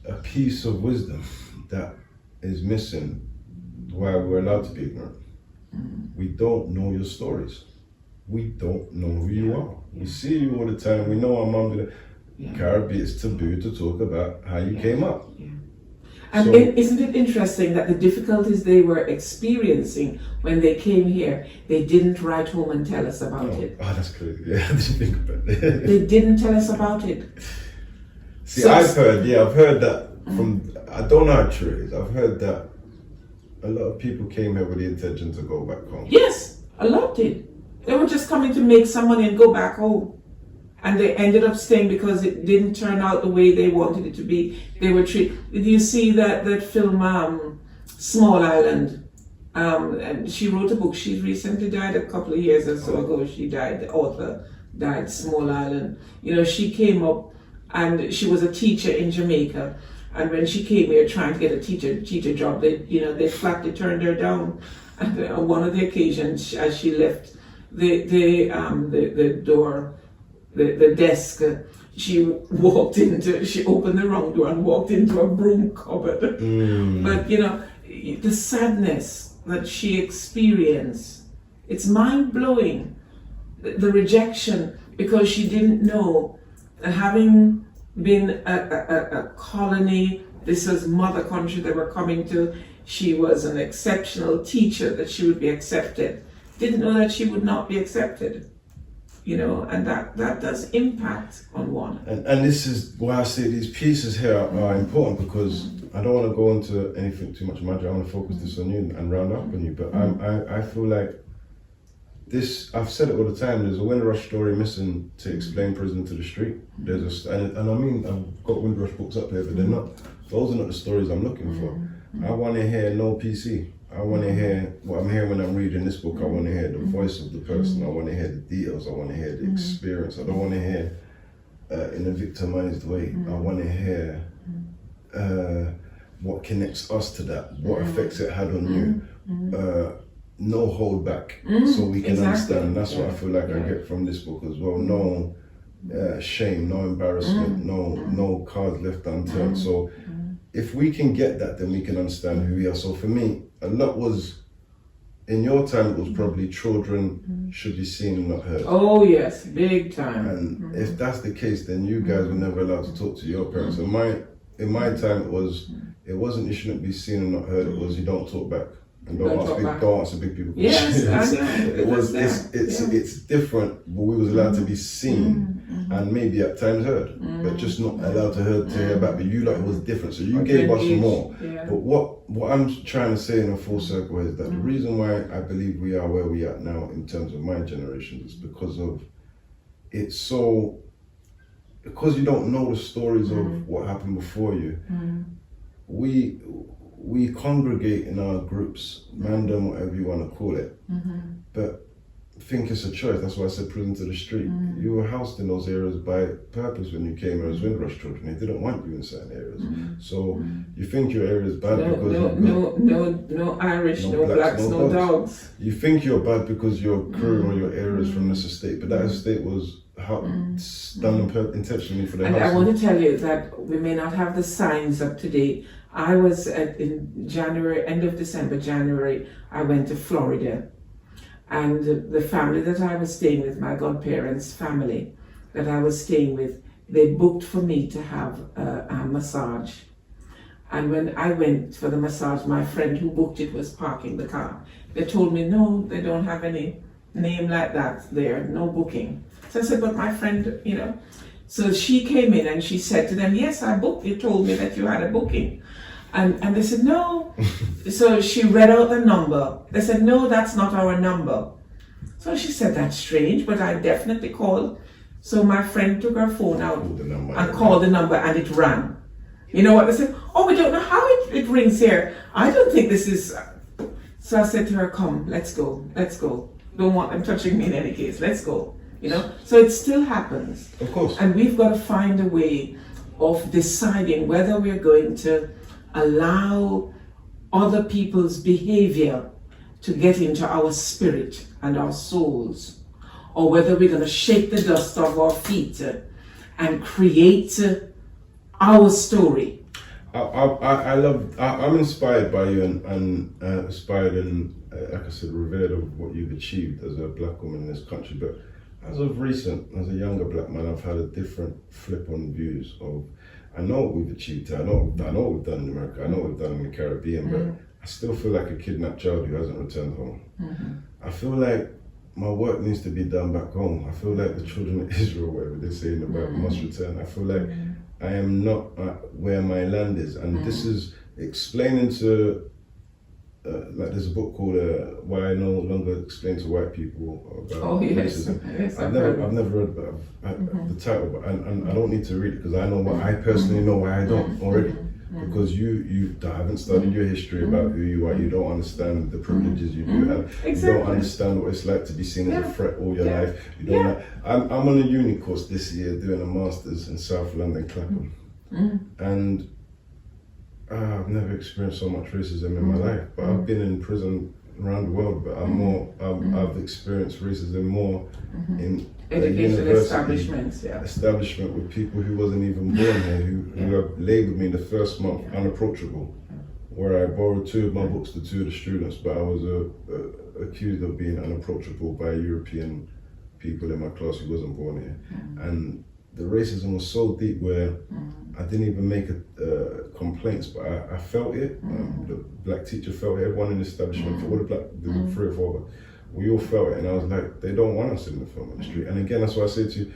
a piece of wisdom that is missing while we're allowed to be ignorant. We don't know your stories. We don't know who you are. We see you all the time. We know our mom did it. Caribbean, it's taboo to talk about how you came up. And So, isn't it interesting that the difficulties they were experiencing when they came here, they didn't write home and tell us about it. Oh, that's crazy. Yeah, I didn't think about that. They didn't tell us about it. See, I've heard that from, I don't know how true it is. I've heard that a lot of people came here with the intention to go back home. Yes, a lot did. They were just coming to make some money and go back home. And they ended up staying because it didn't turn out the way they wanted it to be. They were treated. Did you see that film, Small Island? And she wrote a book. She recently died a couple of years or so ago. She died. The author died. Small Island. You know, she came up and she was a teacher in Jamaica. And when she came here trying to get a teacher job, they flatly turned her down. And on one of the occasions, as she left the door. The desk, she opened the wrong door and walked into a broom cupboard. But the sadness that she experienced, it's mind-blowing. The rejection, because she didn't know that having been a colony, this was mother country they were coming to, she was an exceptional teacher, that she would be accepted. Didn't know that she would not be accepted. And that does impact on one. And this is why I say these pieces here are important, because I don't want to go into anything too much magic. I want to focus this on you and round up on you. But I feel like this, I've said it all the time, there's a Windrush story missing to explain Prison to the Street. There's and I mean, I've got Windrush books up here, but those are not the stories I'm looking for. I want to hear no PC. I want to hear what I'm hearing when I'm reading this book. I want to hear the voice of the person. I want to hear the details. I want to hear the experience. I don't want to hear in a victimized way. I want to hear what connects us to that, what effects it had on you. No hold back, so we can understand. That's what I feel like I get from this book as well. No shame, no embarrassment, no cards left unturned. So if we can get that, then we can understand who we are. So for me, a lot was, in your time, it was probably children should be seen and not heard. Oh yes, big time. And if that's the case, then you guys were never allowed to talk to your parents. In my time, it wasn't you shouldn't be seen and not heard. It was you don't talk back and don't answer big people questions. Yes, it's different, but we was allowed to be seen and maybe at times heard, but just not allowed to hear back. But you, like, it was different, so you gave us more. But what I'm trying to say in a full circle is that the reason why I believe we are where we are now in terms of my generation is because of because you don't know the stories of what happened before you. We congregate in our groups, random, whatever you want to call it, but think it's a choice. That's why I said Prison to the Street. You were housed in those areas by purpose when you came here as Windrush children. They didn't want you in certain areas. So you think your area is bad because no Irish, no blacks, no dogs. You think you're bad because your crew or your area is from this estate, but that estate was done intentionally for the house. And I want to tell you that we may not have the signs up to date. I was in January, end of December, January, I went to Florida. And the family that I was staying with, my godparents' family that I was staying with, they booked for me to have a massage. And when I went for the massage, my friend who booked it was parking the car. They told me, no, they don't have any name like that there, no booking. So I said, but my friend, So she came in and she said to them, yes, I booked. You told me that you had a booking. And they said, no. So she read out the number. They said, no, that's not our number. So she said, that's strange, but I definitely called. So my friend took her phone out and called the number, and it rang. You know what they said? Oh, we don't know how it rings here. I don't think this is... So I said to her, come, let's go. Don't want them touching me in any case. Let's go. So it still happens. Of course. And we've got to find a way of deciding whether we're going to allow other people's behavior to get into our spirit and our souls, or whether we're going to shake the dust off our feet and create our story. I'm inspired by you and inspired and, like I said, revered of what you've achieved as a black woman in this country. But as of recent, as a younger black man, I've had a different flip on views of, I know what we've achieved here, I know what we've done in America, I know what we've done in the Caribbean, but I still feel like a kidnapped child who hasn't returned home. I feel like my work needs to be done back home. I feel like the children of Israel, whatever they say in the Bible, must return. I feel like I am not where my land is, and this is explaining to, like there's a book called Why I No Longer Explain to White People About Racism. Yes, I've never read the title, but and I don't need to read it because I know what I personally know why I don't already. Because you haven't studied your history about who you are, you don't understand the privileges you do have, you don't understand what it's like to be seen as a threat all your life. You don't. I'm on a uni course this year doing a master's in South London, Clapham, and I've never experienced so much racism in my life. But I've been in prison around the world, but I've experienced racism more in educational establishments, establishment with people who wasn't even born here, who have labelled me the first month unapproachable, where I borrowed 2 of my books to 2 of the students, but I was accused of being unapproachable by European people in my class who wasn't born here. And the racism was so deep where I didn't even make complaints, but I felt it. The black teacher felt it, everyone in the establishment, all the black, there were 3 or 4 of us, we all felt it, and I was like, they don't want us in the film industry. And again, that's why I say to you,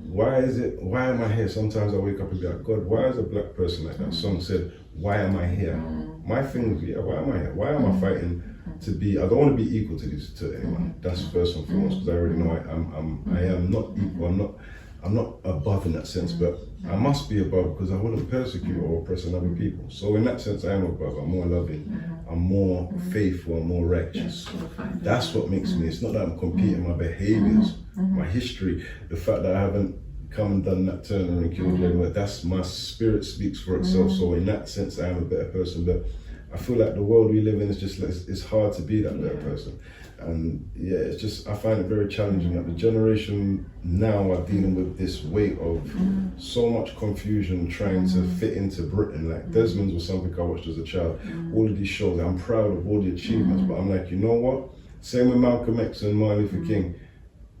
why am I here? Sometimes I wake up and be like, God, why is a black person, like that song said, why am I here? My thing would be, why am I here? Why am I fighting to be, I don't want to be equal to anyone. That's first and foremost, because I already know I am not equal, I'm not above in that sense, but I must be above because I wouldn't persecute or oppress other people. So in that sense, I am above. I'm more loving, I'm more faithful, I'm more righteous. That's what makes me. It's not that I'm competing my behaviors, my history, the fact that I haven't come and done that Turner and killed anyone. That's my spirit speaks for itself. So in that sense, I am a better person. But I feel like the world we live in is just, it's hard to be that better person. And yeah, it's just, I find it very challenging that the generation now are dealing with this weight of so much confusion trying to fit into Britain. Like Desmond's was something I watched as a child. All of these shows, I'm proud of all the achievements, but I'm like, you know what? Same with Malcolm X and Martin Luther King.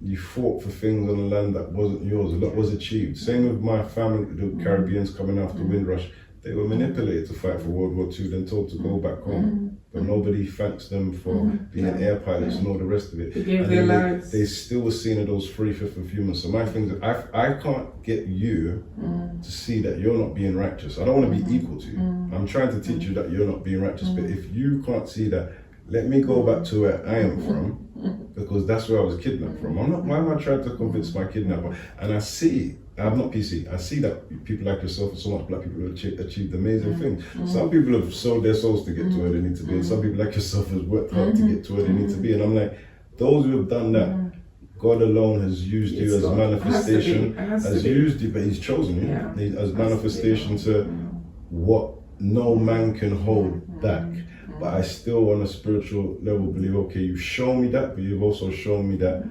You fought for things on the land that wasn't yours, a lot was achieved. Same with my family, the Caribbeans coming after Windrush. They were manipulated to fight for World War II, then told to go back home. But nobody thanks them for being air pilots and all the rest of it. They gave their lives. They still were seen as those 3/5 of humans. So my thing is, I can't get you to see that you're not being righteous. I don't want to be equal to you. I'm trying to teach you that you're not being righteous. But if you can't see that, let me go back to where I am from, because that's where I was kidnapped from. Why am I trying to convince my kidnapper? And I see, I'm not PC, I see that people like yourself and so much black people have achieved amazing things. Some people have sold their souls to get to where they need to be, and some people like yourself have worked hard to get to where they need to be. And I'm like, those who have done that, God alone has used you as a manifestation, has used you, but He's chosen you as manifestation to what no man can hold back. But I still, on a spiritual level, believe, okay, you've shown me that, but you've also shown me that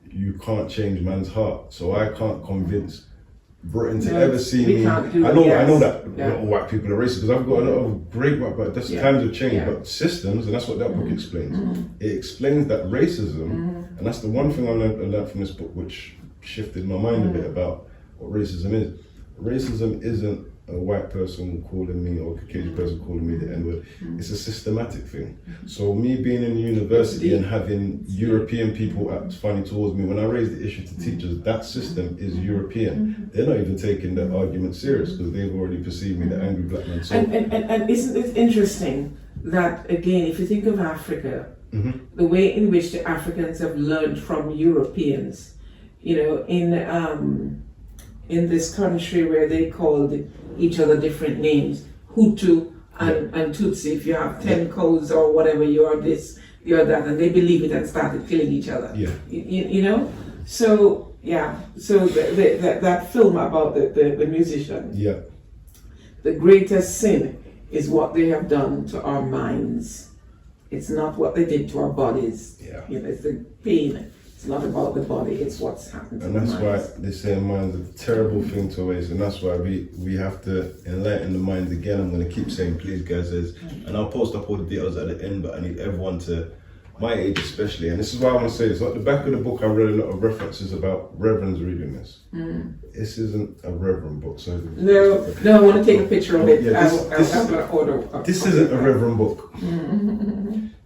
you can't change man's heart. So I can't convince Britain to ever see me. I know that not all white people are racist, because I've got a lot of great white, but times have changed. But systems, and that's what that book explains. It explains that racism, and that's the one thing I learned from this book, which shifted my mind a bit about what racism is. Racism isn't a white person calling me or a Caucasian person calling me the N-word. It's a systematic thing. So me being in university and having European people act funny towards me, when I raise the issue to teachers, that system is European. They're not even taking the argument serious because they've already perceived me the angry black man. So and isn't it interesting that, again, if you think of Africa, the way in which the Africans have learned from Europeans, you know, in this country where they called each other different names, Hutu and Tutsi, if you have 10 codes or whatever, you're this, you're that, and they believe it and started killing each other. You know? So, so that film about the musician, the greatest sin is what they have done to our minds. It's not what they did to our bodies. Yeah. You know, it's the pain. It's not about the body, it's what's happened to And the that's mind. why they say mind's a terrible thing to waste, and that's why we have to enlighten the minds again. I'm going to keep saying, please, guys, and I'll post up all the details at the end, but I need everyone to, my age especially, and this is why I want to say this. At the back of the book, I read a lot of references about reverends reading this. This isn't a reverend book, so No, I want to take a picture of it. Yeah, I'm going to order. This isn't a reverend book.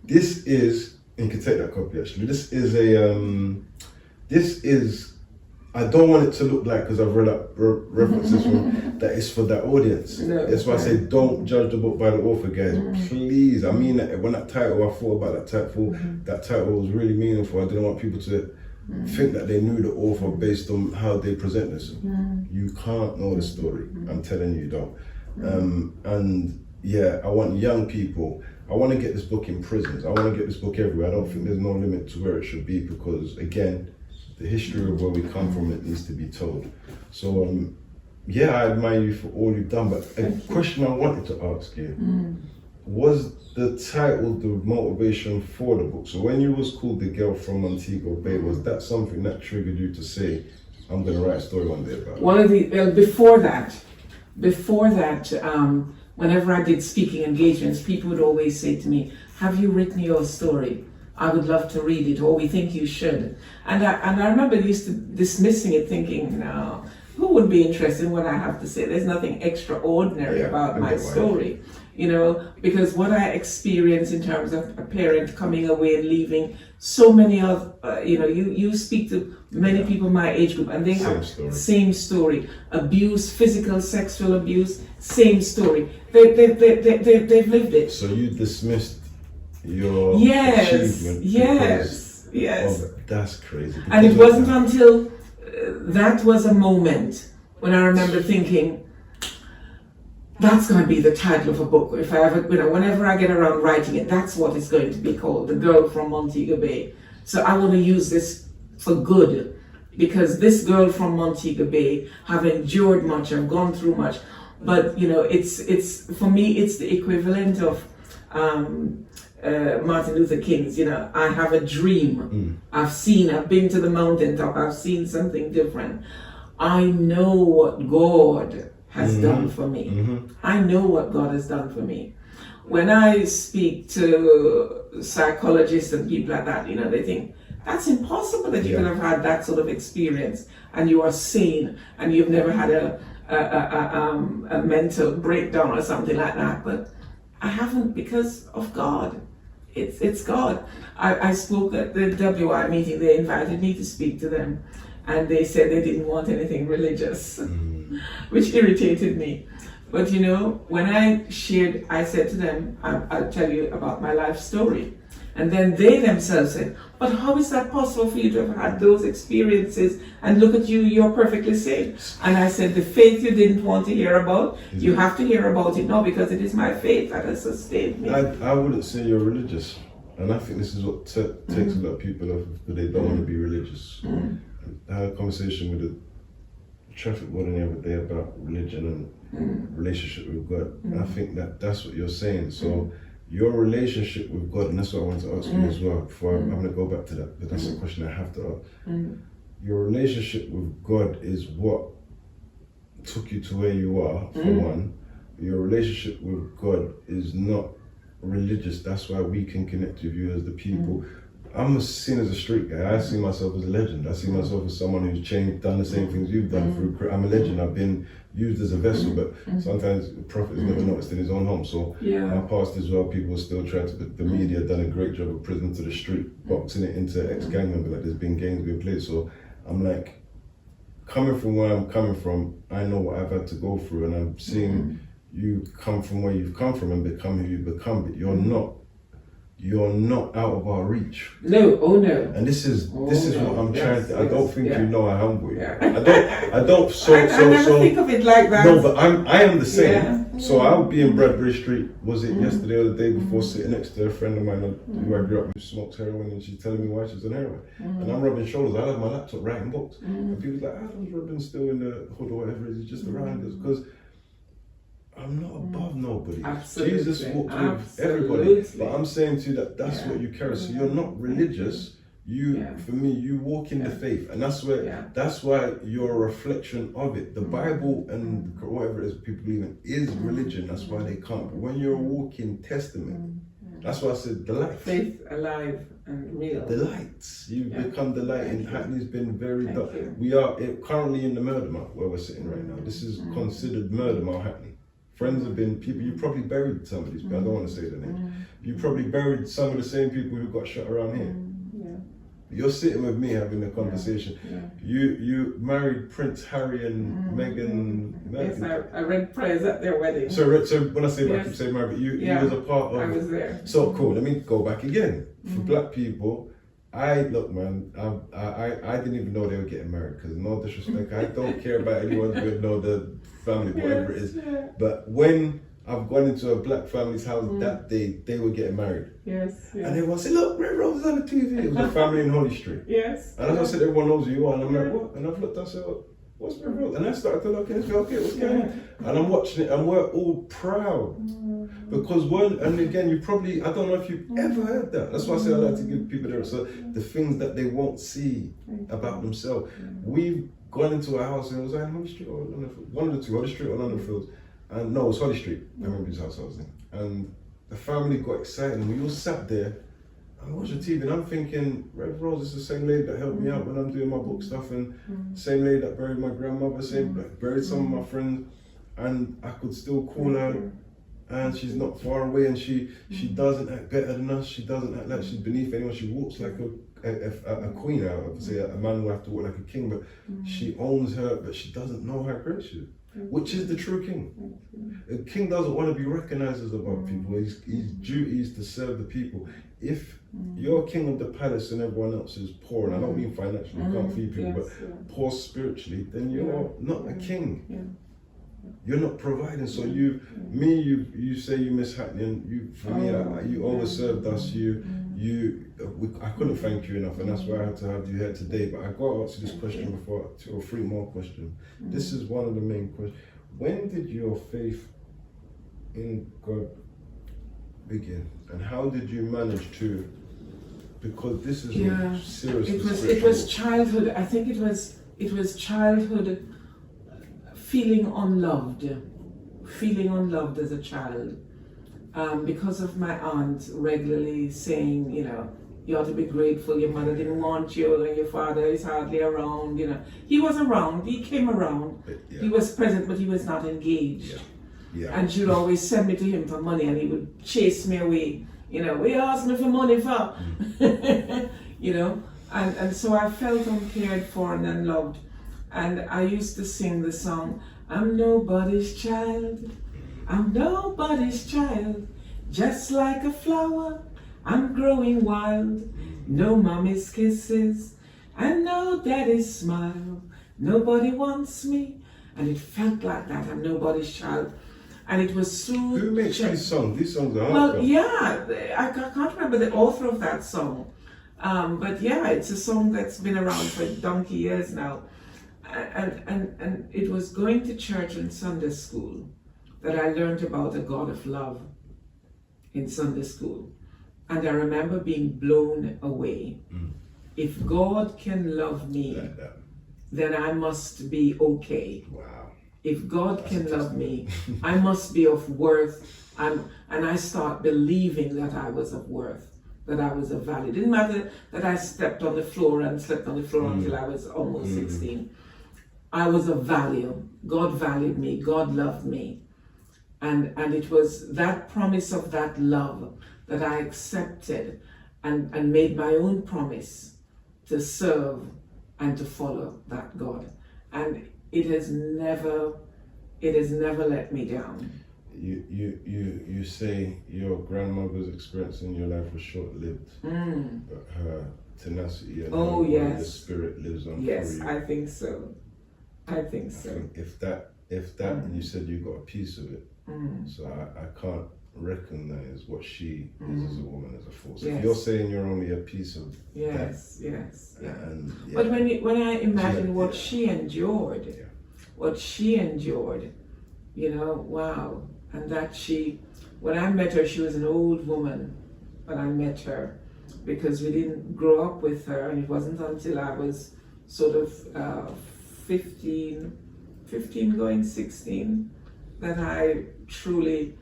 This is, and you can take that copy actually. This is, I don't want it to look like, because I've read up references from, that it's for that audience. No, that's why I say don't judge the book by the author, guys. Please. I mean that when that title, I thought about that title, that title was really meaningful. I didn't want people to think that they knew the author based on how they present this. You can't know the story. I'm telling you, you don't. And yeah, I want young people. I want to get this book in prisons. I want to get this book everywhere. I don't think there's no limit to where it should be, because again, the history of where we come from, it needs to be told. So yeah, I admire you for all you've done. But a question I wanted to ask you, was the title the motivation for the book? So when you was called The Girl from Montego Bay, was that something that triggered you to say, I'm going to write a story one day about it? Before that, whenever I did speaking engagements, people would always say to me, have you written your story? I would love to read it, or we think you should. And I remember used to dismissing it, thinking, no, who would be interested in what I have to say? There's nothing extraordinary about my story, you know, because what I experienced in terms of a parent coming away and leaving, so many of, you speak to many people my age group, and they have same story. Abuse, physical, sexual abuse, same story. They've lived it. So you dismissed your Yes. achievement. That's crazy. And it wasn't until that was a moment when I remember thinking, that's going to be the title of a book. If I ever, whenever I get around writing it, that's what it's going to be called, The Girl from Montego Bay. So I want to use this for good, because this girl from Montego Bay have endured much, have gone through much, but it's for me, it's the equivalent of Martin Luther King's, I have a dream. I've been to the mountaintop, I've seen something different. I know what God has done for me. I know what God has done for me. When I speak to psychologists and people like that, they think, that's impossible that you could have had that sort of experience and you are sane and you've never had a mental breakdown or something like that. But I haven't, because of God. It's God. I spoke at the WI meeting. They invited me to speak to them, and they said they didn't want anything religious, which irritated me. But when I shared, I said to them, I'll tell you about my life story. And then they themselves said, but how is that possible for you to have had those experiences and look at you, you're perfectly safe? And I said, the faith you didn't want to hear about, you have to hear about it now, because it is my faith that has sustained me. I wouldn't say you're religious. And I think this is what takes a lot of people off, but they don't want to be religious. I had a conversation with a traffic warden the other day about religion and relationship with God. And I think that's what you're saying. So your relationship with God, and that's what I want to ask you as well, before I'm going to go back to that, but that's a question I have to ask. Your relationship with God is what took you to where you are, for one. Your relationship with God is not religious. That's why we can connect with you as the people. I'm seen as a street guy. I see myself as a legend. I see myself as someone who's done the same things you've done. I'm a legend. I've been used as a vessel, but sometimes the prophet is never noticed in his own home. So our past as well, people still try to, the media done a great job of prison to the street, boxing it into ex-gang member, like there's been games being played. So I'm like, coming from where I'm coming from, I know what I've had to go through, and I'm seeing you come from where you've come from and become who you've become, but you're not out of our reach. No, oh no. And this is what I'm trying to, I don't think you know how humble you. Yeah. I don't I never think of it like that. No, but I am the same. Yeah. So I'll be in Bradbury Street, was it yesterday or the day before, sitting next to a friend of mine who I grew up with, who smokes heroin, and she's telling me why she's on heroin. And I'm rubbing shoulders. I have my laptop writing books. And people's like, Adam's rubbing still in the hood or whatever it is, he's just around us. Because I'm not above nobody. Absolutely. Jesus walked with everybody. But I'm saying to you that that's what you carry. So you're not religious. For me, you walk in the faith, and that's where that's why you're a reflection of it. The Bible and whatever it is people believe in is religion. That's why they can't. But when you're a walking testament, that's why I said the light. Faith alive and real. The lights. You've become the light, and Hackney's been very dark. We are currently in the murder mile where we're sitting right now. This is considered murder mile Hackney. Friends have been people. You probably buried some of these people. I don't want to say the names. You probably buried some of the same people who got shot around here. You're sitting with me having a conversation. You married Prince Harry and Meghan. Yes, I read prayers at their wedding. So when I say I keep saying married, you was a part of. I was there. So cool. Let me go back again. For black people, I didn't even know they were getting married, because no disrespect, I don't care about anyone who would know the family, whatever it is. But when I've gone into a black family's house that day, they were getting married. Yes. And everyone said, look, Rev Rose is on the TV. It was a family in Holly Street. Yes. And as I said, everyone knows who you are. And I'm like, what? And I've looked, I said, what's Rev Rose? And I started to look and say, okay, what's going on? And I'm watching it, and we're all proud. Because and again, you probably, I don't know if you've ever heard that. That's why I say I like to give people the things that they won't see about themselves. We've gone into a house, and it was in Holly Street or London Fields? One of the two, Holly Street or London Fields. And no, it was Holly Street. I remember his house I was in. And the family got excited, and we all sat there and watched the TV. And I'm thinking, Rev Rose is the same lady that helped me out when I'm doing my book stuff, and same lady that buried my grandmother, buried some of my friends, and I could still call her. And she's not far away, and she doesn't act better than us. She doesn't act like she's beneath anyone. She walks like a queen. I would say a man will have to walk like a king, but she owns her. But she doesn't know how great she is, which is the true king. A king doesn't want to be recognized as above people. His duty is to serve the people. If you're king of the palace and everyone else is poor, and I don't mean financially, you can't feed people, but poor spiritually, then you're not a king. You're not providing. So you say you miss Hackney, and for me, you always served us. I couldn't thank you enough, and that's why I had to have you here today. But I got to ask you this question before 2 or 3 more questions. This is one of the main questions. When did your faith in God begin, and how did you manage to? Because this is serious. It was childhood. I think it was childhood. Feeling unloved as a child, because of my aunt regularly saying, you ought to be grateful, your mother didn't want you, and your father is hardly around, He was around, he came around, he was present, but he was not engaged. And she would always send me to him for money, and he would chase me away, what you ask me for money for? And so I felt uncared for and unloved. And I used to sing the song, I'm nobody's child, I'm nobody's child, just like a flower, I'm growing wild, no mommy's kisses, and no daddy's smile, nobody wants me, and it felt like that, I'm nobody's child. And it was so... Who makes these songs? These songs are hard. Well, I can't remember the author of that song, but it's a song that's been around for donkey years now. And it was going to church in Sunday school that I learned about the God of love in Sunday school. And I remember being blown away. If God can love me, then I must be okay. Wow. If God can love me, I must be of worth. And I start believing that I was of worth, that I was of value. It didn't matter that I stepped on the floor and slept on the floor until I was almost 16. I was of value. God valued me. God loved me. And it was that promise of that love that I accepted and made my own promise to serve and to follow that God. And it has never let me down. You say your grandmother's experience in your life was short-lived, but her tenacity and the spirit lives on through you. Yes, I think so. I think if that, and you said you got a piece of it, so I can't recognize what she is as a woman, as a force. If you're saying you're only a piece of that, but when I imagine what she endured, wow. And that when I met her, she was an old woman when I met her, because we didn't grow up with her, and it wasn't until I was sort of 15 going 16 that I truly,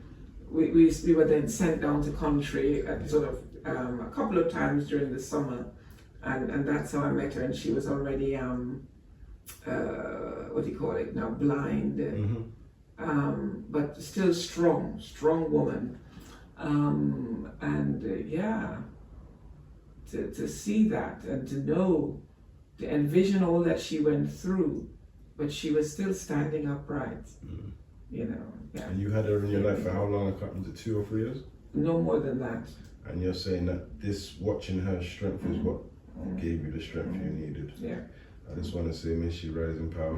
we were then sent down to country at sort of a couple of times during the summer, and that's how I met her. And she was already what do you call it now, blind, but still strong woman, to see that and to know, to envision all that she went through, but she was still standing upright. And you had her in your life for how long? I can't remember, 2 or 3 years? No more than that. And you're saying that watching her strength is what gave you the strength you needed. Yeah. I just want to say, may she rise in power.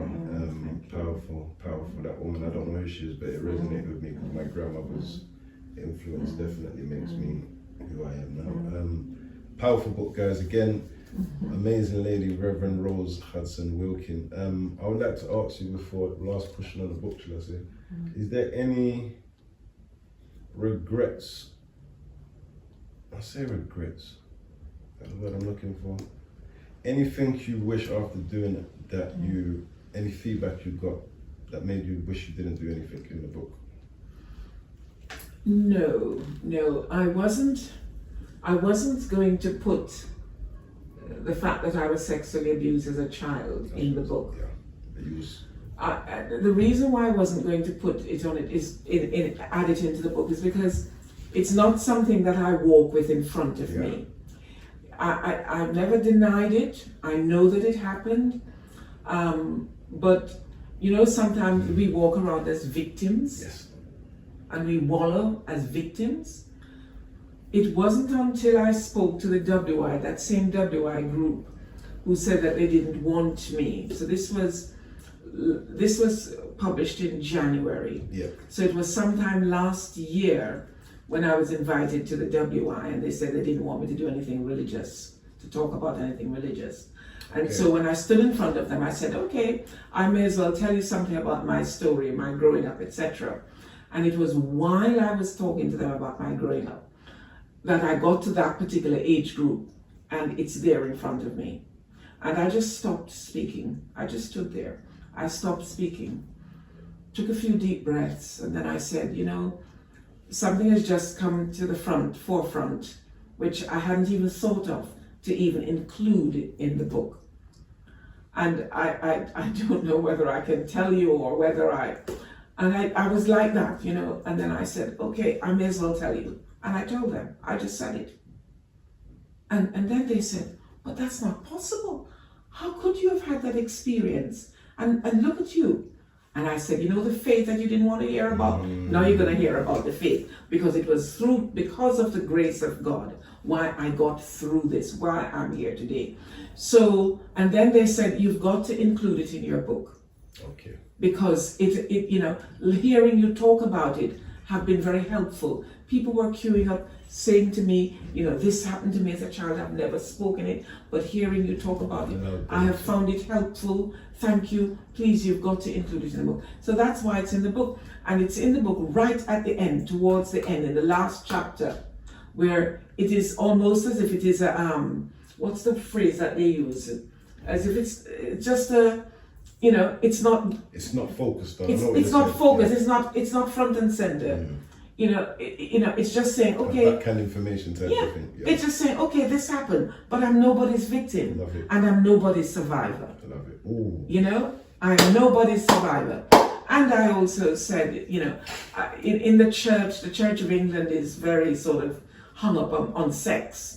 Powerful, that woman. I don't know who she is, but it resonated with me because my grandmother's influence definitely makes me who I am now. Powerful book, guys. Again, amazing lady, Reverend Rose Hudson Wilkin. I would like to ask you before last question on the book, shall I say, is there any regrets? I say regrets. That's what I'm looking for. Anything you wish after doing it that any feedback you got that made you wish you didn't do anything in the book? No, I wasn't going to put the fact that I was sexually abused as a child in the book. Yeah. The reason why I wasn't going to put it on it is add it into the book is because it's not something that I walk with in front of me. I've never denied it. I know that it happened, but sometimes we walk around as victims. Yes. And we wallow as victims. It wasn't until I spoke to the WI, that same WI group, who said that they didn't want me. So this was published in January. Yeah. So it was sometime last year when I was invited to the WI, and they said they didn't want me to do anything religious, to talk about anything religious. And so when I stood in front of them, I said, okay, I may as well tell you something about my story, my growing up, etc. And it was while I was talking to them about my growing up that I got to that particular age group, and it's there in front of me. And I just stopped speaking. I just stood there. I stopped speaking, took a few deep breaths, and then I said, something has just come to the forefront, which I hadn't even thought of to even include in the book. And I don't know whether I can tell you or whether I was like that, and then I said, okay, I may as well tell you. And I told them, I just said it. And then they said, but that's not possible. How could you have had that experience? And look at you. And I said, the faith that you didn't want to hear about, now you're going to hear about the faith, because it was because of the grace of God, why I got through this, why I'm here today. So, and then they said, you've got to include it in your book. Okay. Because hearing you talk about it have been very helpful. People were queuing up saying to me, this happened to me as a child, I've never spoken it, but hearing you talk about it, I have found it helpful. Thank you. Please, you've got to include it in the book. So that's why it's in the book. And it's in the book right at the end, towards the end, in the last chapter, where it is almost as if it is a, what's the phrase that they use? As if it's just a, it's not focused on. It's not focused. Yeah. It's not front and center. It's just saying, okay. That kind of information type of thing. Yeah. It's just saying, okay, this happened, but I'm nobody's victim. Love it. And I'm nobody's survivor. I love it. Ooh. I am nobody's survivor. And I also said, in the Church of England is very sort of hung up on sex,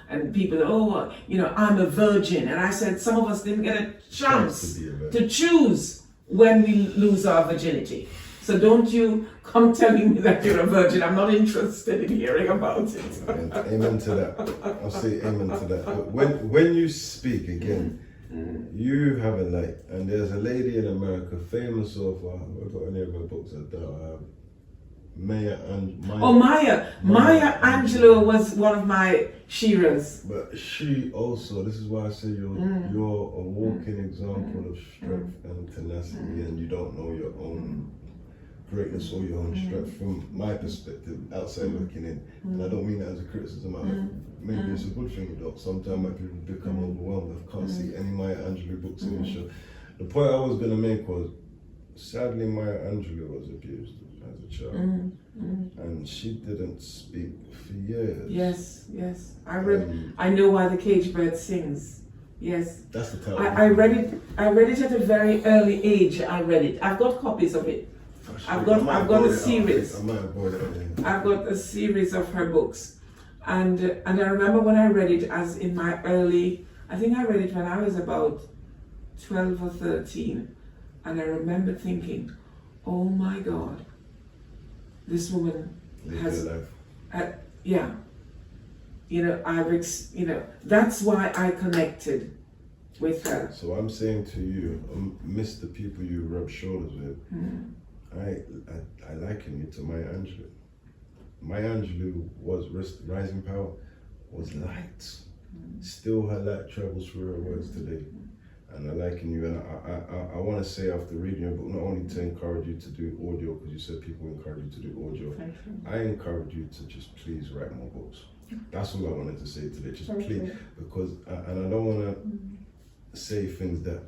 and people, I'm a virgin. And I said, some of us didn't get a chance to choose when we lose our virginity. So don't you come telling me that you're a virgin. I'm not interested in hearing about it. Amen to that. I'll say amen to that. But when you speak again, you have a light. And there's a lady in America, famous so far. I've got any of her books at that. Maya. Maya Angelou was one of my shearers. But she also, this is why I say you're a walking example of strength and tenacity, and you don't know your own greatness or your own strength from my perspective, outside looking in. And I don't mean that as a criticism. Maybe it's a good thing, though. Sometimes I can become overwhelmed. I can't see any Maya Angelou books in the show. The point I was going to make was, sadly, Maya Angelou was abused as a child. And she didn't speak for years. Yes. I know why the caged bird sings. Yes. That's the title. I read it at a very early age. I read it. I've got copies of it. I've got a series. I might have bought it. I've got a series of her books, and I remember when I read it as in my early. I think I read it when I was about 12 or 13, and I remember thinking, "Oh my God, this woman has life." Yeah, that's why I connected with her. So I'm saying to you, miss the people you rub shoulders with. I liken you to Maya Angelou. Maya Angelou was rising power, was light. Still her light travels through her words today. And I liken you, and I want to say after reading your book, not only to encourage you to do audio, because you said people encourage you to do audio, I encourage you to just please write more books. That's all I wanted to say today, just please, because, and I don't want to say things that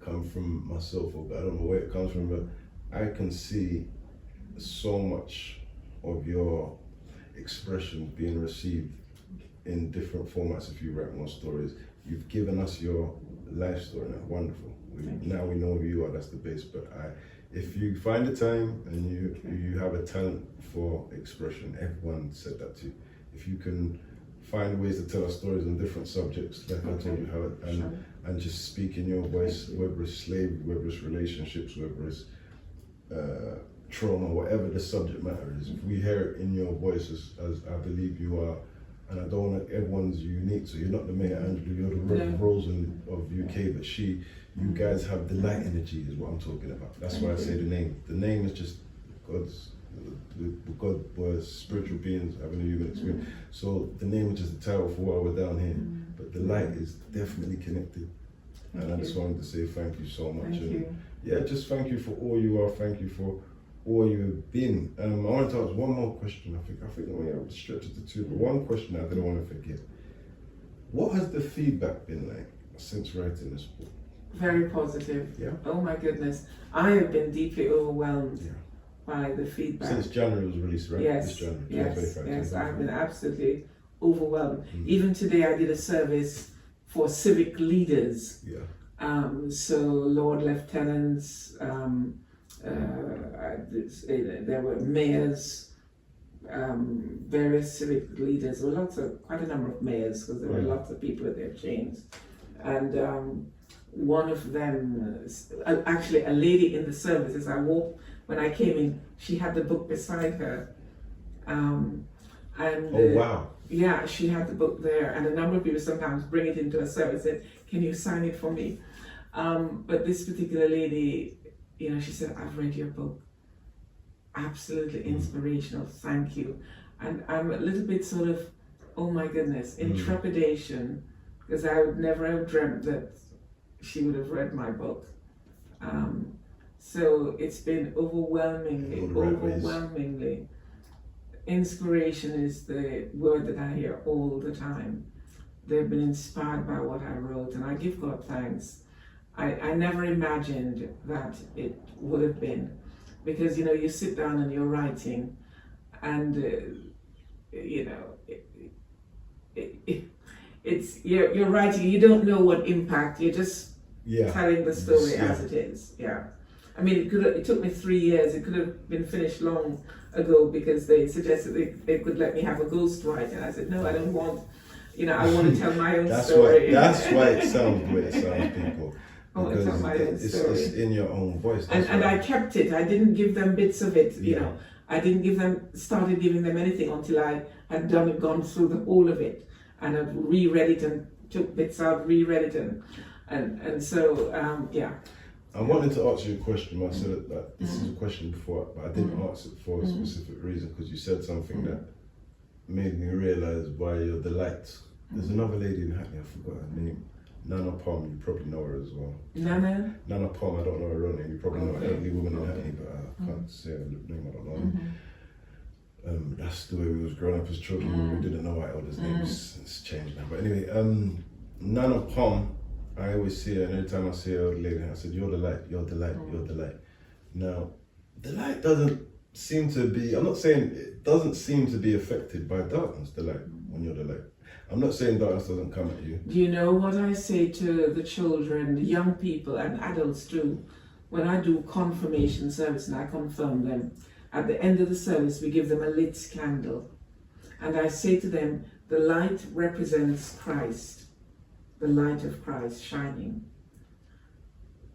come from myself, or I don't know where it comes from, but I can see so much of your expression being received in different formats if you write more stories. You've given us your life story, and that's wonderful. Now we know who you are, that's the base. But if you find the time and you have a talent for expression, everyone said that to you. If you can find ways to tell us stories on different subjects, like I told you how, and just speak in your voice, whether it's slavery, whether it's relationships, whether it's trauma, whatever the subject matter is, if we hear it in your voice as I believe you are, and I don't want everyone's unique, so you're not the Maya Angelou, you're the Rev Rose of UK, but you guys have the light energy is what I'm talking about. That's why I say the name. The name is just God was spiritual beings having a human experience. So the name is just the title for why we're down here, but the light is definitely connected. And I just wanted to say thank you so much. Yeah, just thank you for all you are. Thank you for all you've been. I want to ask one more question. I think I may have to stretch it to two, but one question I didn't want to forget. What has the feedback been like since writing this book? Very positive. Yeah. Oh my goodness. I have been deeply overwhelmed by the feedback. Since January was released, right? Yes. This January, Yes. I've been absolutely overwhelmed. Even today I did a service for civic leaders. Yeah. So Lord Lieutenants, there were mayors, various civic leaders. There were quite a number of mayors, because there were lots of people at their chains. And one of them, actually a lady in the service, as I walked, when I came in, she had the book beside her. Oh, wow. Yeah, she had the book there, and a number of people sometimes bring it into a service and said, "Can you sign it for me?" But this particular lady, she said, "I've read your book. Absolutely inspirational. Thank you." And I'm a little bit sort of, oh my goodness, in trepidation, because I would never have dreamt that she would have read my book. So it's been overwhelmingly. Inspiration is the word that I hear all the time. They've been inspired by what I wrote, and I give God thanks. I never imagined that it would have been, because you sit down and you're writing, and you're writing. You don't know what impact. You're just telling the story as it is. Yeah. I mean, it took me 3 years. It could have been finished long ago, because they suggested they could let me have a ghostwriter, and I said, no, I don't want. I want to tell my own story. That's why it sounds the way it sounds, people. I want to tell my own story. It's in your own voice. And I kept it. I didn't give them bits of it. I didn't started giving them anything until I had gone through the whole of it, and I've reread it and took bits out, reread it, and so I wanted to ask you a question. I said that this is a question before, but I didn't ask it for a specific reason, because you said something that made me realize why you're the light. There's another lady in Hackney, I forgot her name. Nana Palm, you probably know her as well. Nana Palm, I don't know her real name. You probably know an elderly woman in Hackney, but I can't say her name, I don't know. That's the way we was growing up as children. We didn't know our elders' names. It's changed now. But anyway, Nana Palm, I always see her, and every time I see her old lady, I said, you're the light, you're the light, you're the light. Now, the light doesn't seem to be, I'm not saying it doesn't seem to be affected by darkness, the light, when you're the light. I'm not saying darkness doesn't come at you. Do you know what I say to the children, the young people, and adults too? When I do confirmation service and I confirm them, at the end of the service, we give them a lit candle. And I say to them, the light represents Christ, the light of Christ shining.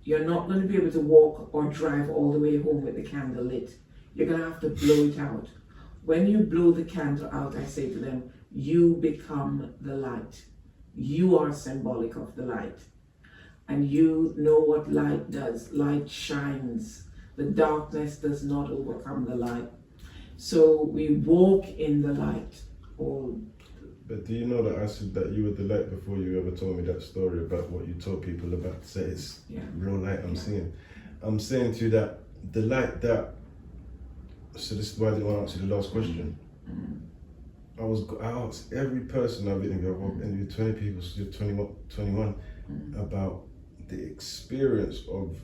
You're not going to be able to walk or drive all the way home with the candle lit. You're going to have to blow it out. When you blow the candle out, I say to them, you become the light. You are symbolic of the light. And you know what light does. Light shines. The darkness does not overcome the light. So we walk in the light. But do you know that I said that you were the light before you ever told me that story about what you told people about? Say it's real light I'm seeing. I'm saying to you that the light that, so this is why I didn't want to answer the last question. I asked every person I've interviewed 20 people, so 21, about the experience of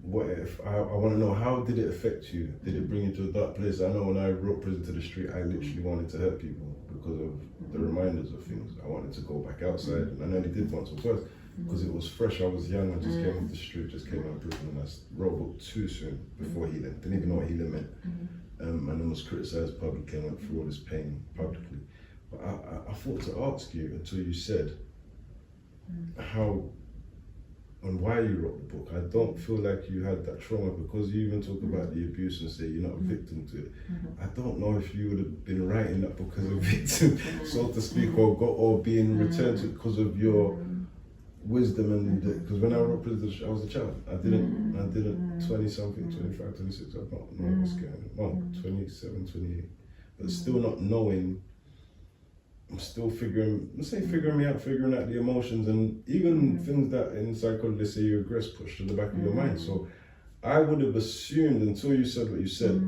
what if, I want to know, how did it affect you? Did it bring you to a dark place? I know when I wrote Prison to the Street, I literally wanted to hurt people because of the reminders of things. I wanted to go back outside, and I nearly did once or twice because it was fresh. I was young, I just came off the street, just came out of prison, and I wrote a book too soon before healing. Didn't even know what healing meant. And then was criticised publicly and went through all this pain publicly. But I thought to ask you until you said how and why you wrote the book. I don't feel like you had that trauma because you even talk about the abuse and say you're not a victim to it. I don't know if you would have been writing that book as a victim, so to speak, or being returned to because of your wisdom and because when I wrote Prison, I was a child. I didn't 20 something, 25, 26, I don't know what's going on. 27, 28. But still not knowing, I'm still figuring out the emotions and even things that in psychology they say you regress push to the back of your mind. So I would have assumed until you said what you said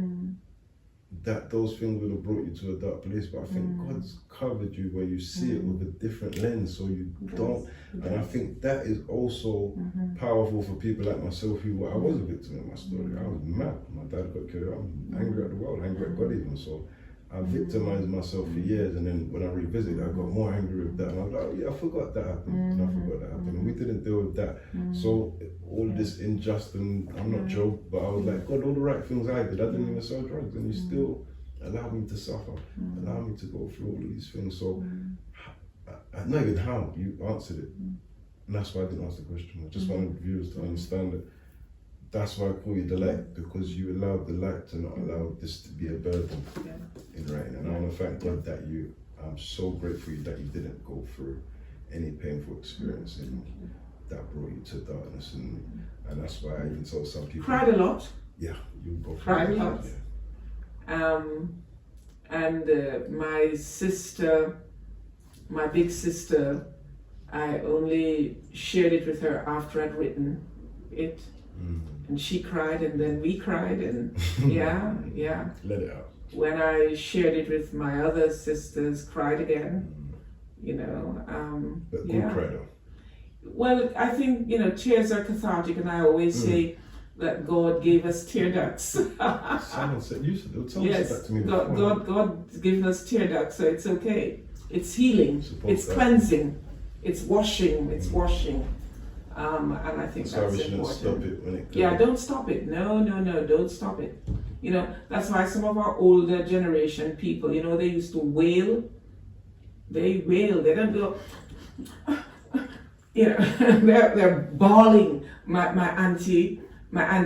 that those things would have brought you to a dark place, but I think God's covered you where you see it with a different lens, so you don't. And I think that is also powerful for people like myself who I was a victim in my story. I was mad. My dad got killed. I'm angry at the world, angry at God even. So I victimized myself for years, and then when I revisited, I got more angry with that. And I was like, oh, yeah, I forgot that happened. And I forgot that happened. And we didn't deal with that. So all this unjust, and I'm not Joe, but I was like, God, all the right things I did, I didn't even sell drugs, and you still allowed me to suffer, allowed me to go through all of these things. So I know even how you answered it. And that's why I didn't ask the question. I just wanted viewers to understand that. That's why I call you the light, because you allowed the light to not allow this to be a burden in writing. And I want to thank God that I'm so grateful that you didn't go through any painful experience that brought you to darkness. And that's why I even told some people. Cried a lot. Yeah, you go through Cried a lot. Yeah. And my sister, my big sister, I only shared it with her after I'd written it. And she cried, and then we cried, and yeah. Let it out. When I shared it with my other sisters, cried again, But good cry though. Well, I think, tears are cathartic, and I always say that God gave us tear ducts. Someone said, yes, that to me before. God's given us tear ducts, so it's okay. It's healing, it's cleansing, it's washing, and I think that's we shouldn't important. stop it when it comes. Yeah, don't stop it. No, don't stop it. That's why some of our older generation people, they used to wail. They wail. They don't go. They're bawling. My auntie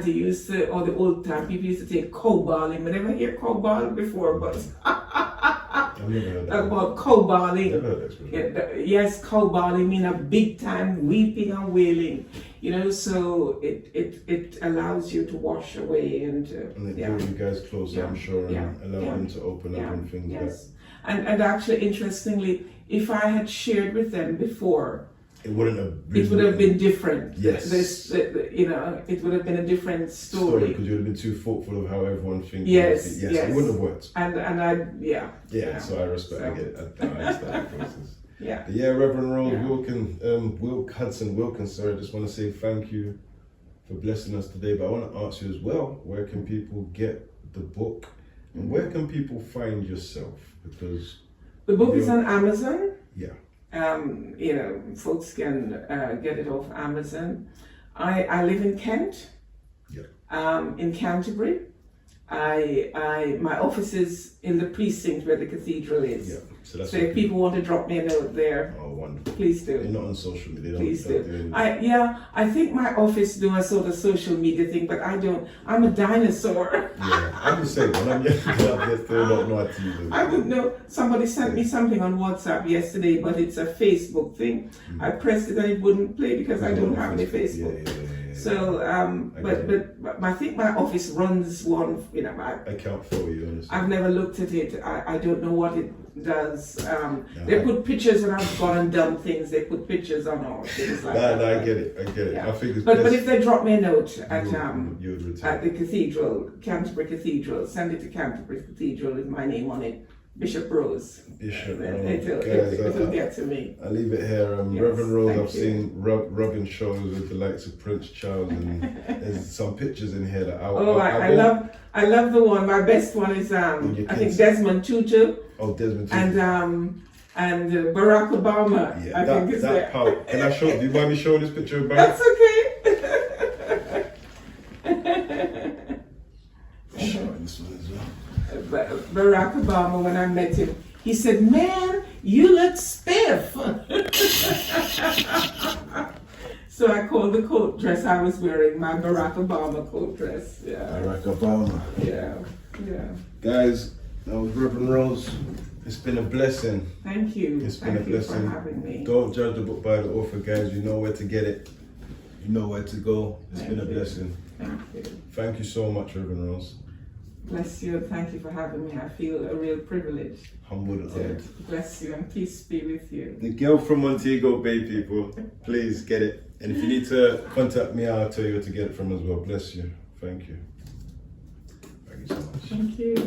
used to, or the old time people used to take co-bawling. I never hear co-bawling before, but I've never heard that. about co-bawling. Never heard that expression. Yes, co-bawling mean a big time weeping and wailing. So it allows you to wash away and it brought you guys closer, I'm sure, and allow them to open up and things like that. And actually, interestingly, if I had shared with them before, it wouldn't have been. It would have been different. Yes. It would have been a different story. Because you would have been too thoughtful of how everyone thinks. Yes. It wouldn't have worked. Yeah. So I respect. I get it. I understand the process. Yeah. But yeah, Reverend Rose Wilkin. Sorry, I just want to say thank you for blessing us today. But I want to ask you as well, where can people get the book, and where can people find yourself? Because the book is on Amazon. Yeah. Folks can get it off Amazon. I live in Kent. Yeah. In Canterbury. My office is in the precinct where the cathedral is. Yeah. So if people want to drop me a note there, wonderful. Please do. You're not on social media. Please do. I think my office do a sort of social media thing, but I don't. I'm a dinosaur. Yeah, I'm the same. When I'm getting up there, still don't know what to do. I wouldn't know. Somebody sent me something on WhatsApp yesterday, but it's a Facebook thing. I pressed it and it wouldn't play because I don't have any Facebook. So, but I think my office runs one. I can't follow you, honestly. I've never looked at it. I don't know what it does. They put pictures when I've gone and done things. They put pictures on all things like that. I get it. Yeah. I think it's but if they drop me a note at at the cathedral, Canterbury Cathedral, send it to Canterbury Cathedral with my name on it, Bishop Rose. Bishop Rose. It'll get to me. I leave it here. Reverend Rose, I've you. seen rubbing shows with the likes of Prince Charles, and there's some pictures in here that I love the one. My best one is I think Desmond Tutu. Oh, Desmond Tutu. And Barack Obama. Yeah, I think it's there. Can I show? Do you mind me showing this picture of Barack? That's okay. Showing this one as well. Barack Obama, when I met him, he said, "Man, you look stiff." So I called the coat dress I was wearing my Barack Obama coat dress. Yeah. Barack Obama. Yeah. Guys, that was Reverend Rose. It's been a blessing. Thank you. It's been a blessing. For having me. Don't judge the book by the author, guys. You know where to get it. You know where to go. It's been a blessing. Thank you. Thank you so much, Reverend Rose. Bless you. Thank you for having me. I feel a real privilege. Humbled and honored. Bless you and peace be with you. The girl from Montego Bay, people. Please get it. And if you need to contact me, I'll tell you where to get it from as well. Bless you. Thank you. Thank you so much. Thank you.